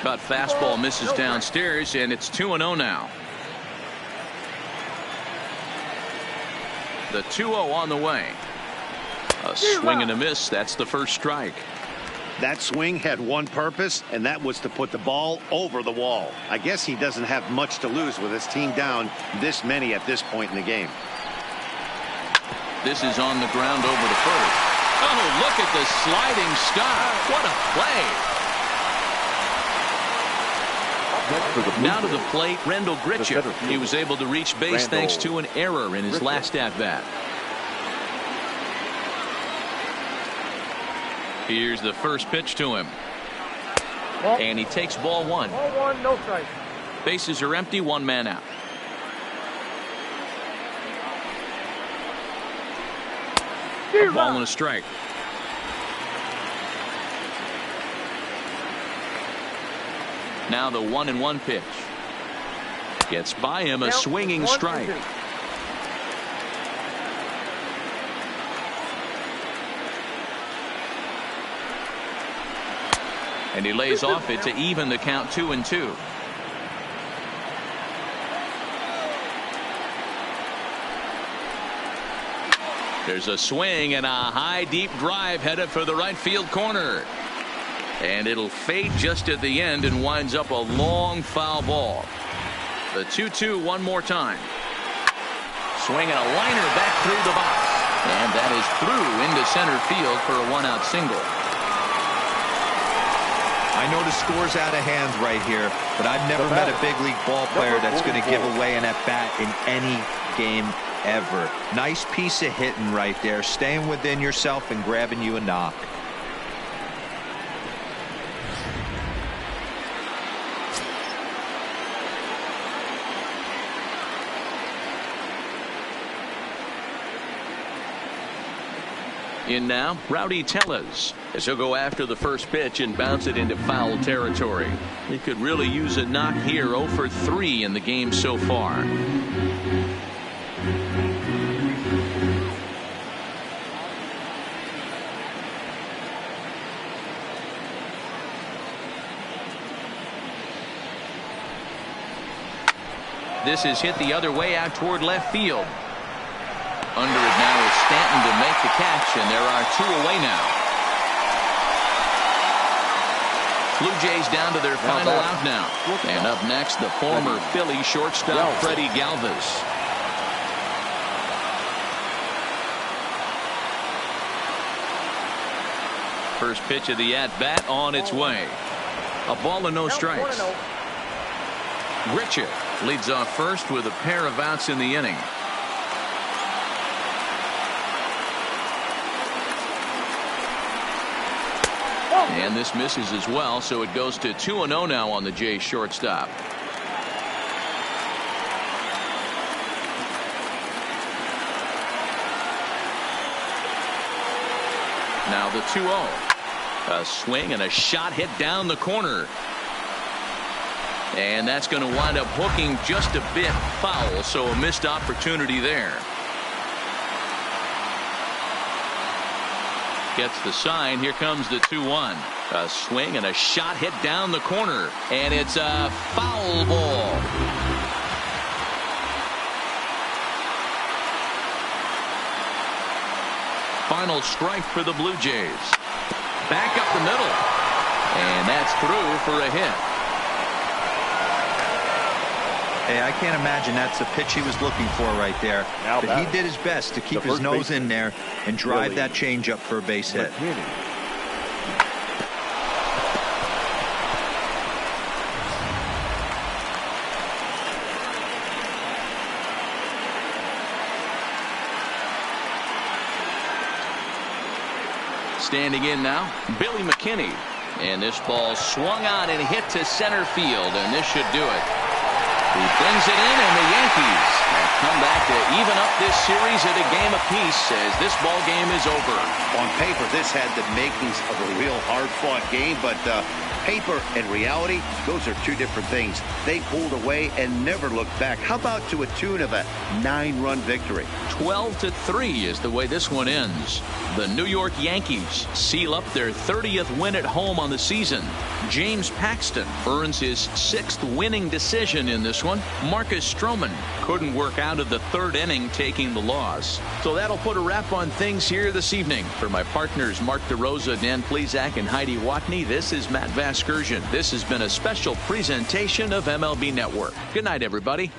S1: Cut fastball misses downstairs, and it's 2-0 now. The 2-0 on the way. A swing and a miss. That's the first strike.
S2: That swing had one purpose, and that was to put the ball over the wall. I guess he doesn't have much to lose with his team down this many at this point in the game.
S1: This is on the ground over to first. Oh, look at the sliding stop. What a play. Now to the plate, Rendell Grichuk. He was able to reach base thanks to an error in his last at-bat. Here's the first pitch to him. And he takes ball one.
S5: Ball one, no strike.
S1: Bases are empty, one man out. A ball and a strike. Now the 1-1 pitch. Gets by him, a swinging strike. And he lays off it to even the count 2-2. There's a swing and a high deep drive headed for the right field corner. And it'll fade just at the end and winds up a long foul ball. The 2-2 one more time. Swing and a liner back through the box. And that is through into center field for a one-out single.
S4: I know the score's out of hand right here, but I've never met a big league ball player that's going to give away an at-bat in any game ever. Nice piece of hitting right there, staying within yourself and grabbing you a knock.
S1: In now, Rowdy Tellez, as he'll go after the first pitch and bounce it into foul territory. He could really use a knock here. 0 for 3 in the game so far. This is hit the other way out toward left field. Under it now is Stanton to make the catch, and there are 2 away now. Blue Jays down to their final out now. And up next, the former Philly shortstop Freddie Galvis. First pitch of the at-bat on its way. A ball and no strikes. Richard leads off first with a pair of outs in the inning. And this misses as well, so it goes to 2-0 now on the Jays shortstop. Now the 2-0. A swing and a shot hit down the corner. And that's going to wind up hooking just a bit foul, so a missed opportunity there. Gets the sign. Here comes the 2-1. A swing and a shot hit down the corner. And it's a foul ball. Final strike for the Blue Jays. Back up the middle. And that's through for a hit.
S4: Hey, I can't imagine that's the pitch he was looking for right there. But he did his best to keep his nose in there and drive that changeup for a base hit.
S1: Standing in now, Billy McKinney. And this ball swung on and hit to center field, and this should do it. He brings it in, and the Yankees have come back to even up this series at a game apiece as this ball game is over.
S2: On paper, this had the makings of a real hard-fought game, but paper and reality, those are two different things. They pulled away and never looked back. How about to a tune of a 9-run victory?
S1: 12-3 is the way this one ends. The New York Yankees seal up their 30th win at home on the season. James Paxton earns his 6th winning decision in this one. Marcus Stroman couldn't work out of the 3rd inning, taking the loss. So that'll put a wrap on things here this evening. For my partners Mark DeRosa, Dan Plesac, and Heidi Watney, this is Matt Vasgersian. This has been a special presentation of MLB Network. Good night, everybody.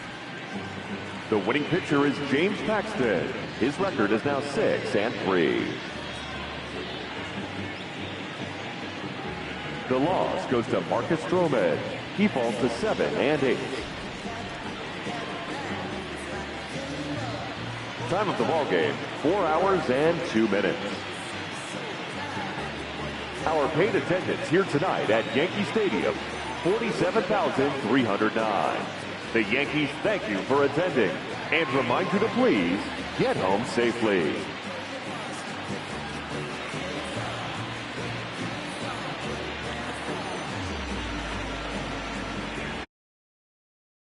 S3: The winning pitcher is James Paxton. His record is now 6-3. The loss goes to Marcus Stroman. He falls to 7-8. Time of the ball game, 4 hours and 2 minutes. Our paid attendance here tonight at Yankee Stadium, 47,309. The Yankees thank you for attending and remind you to please get home safely.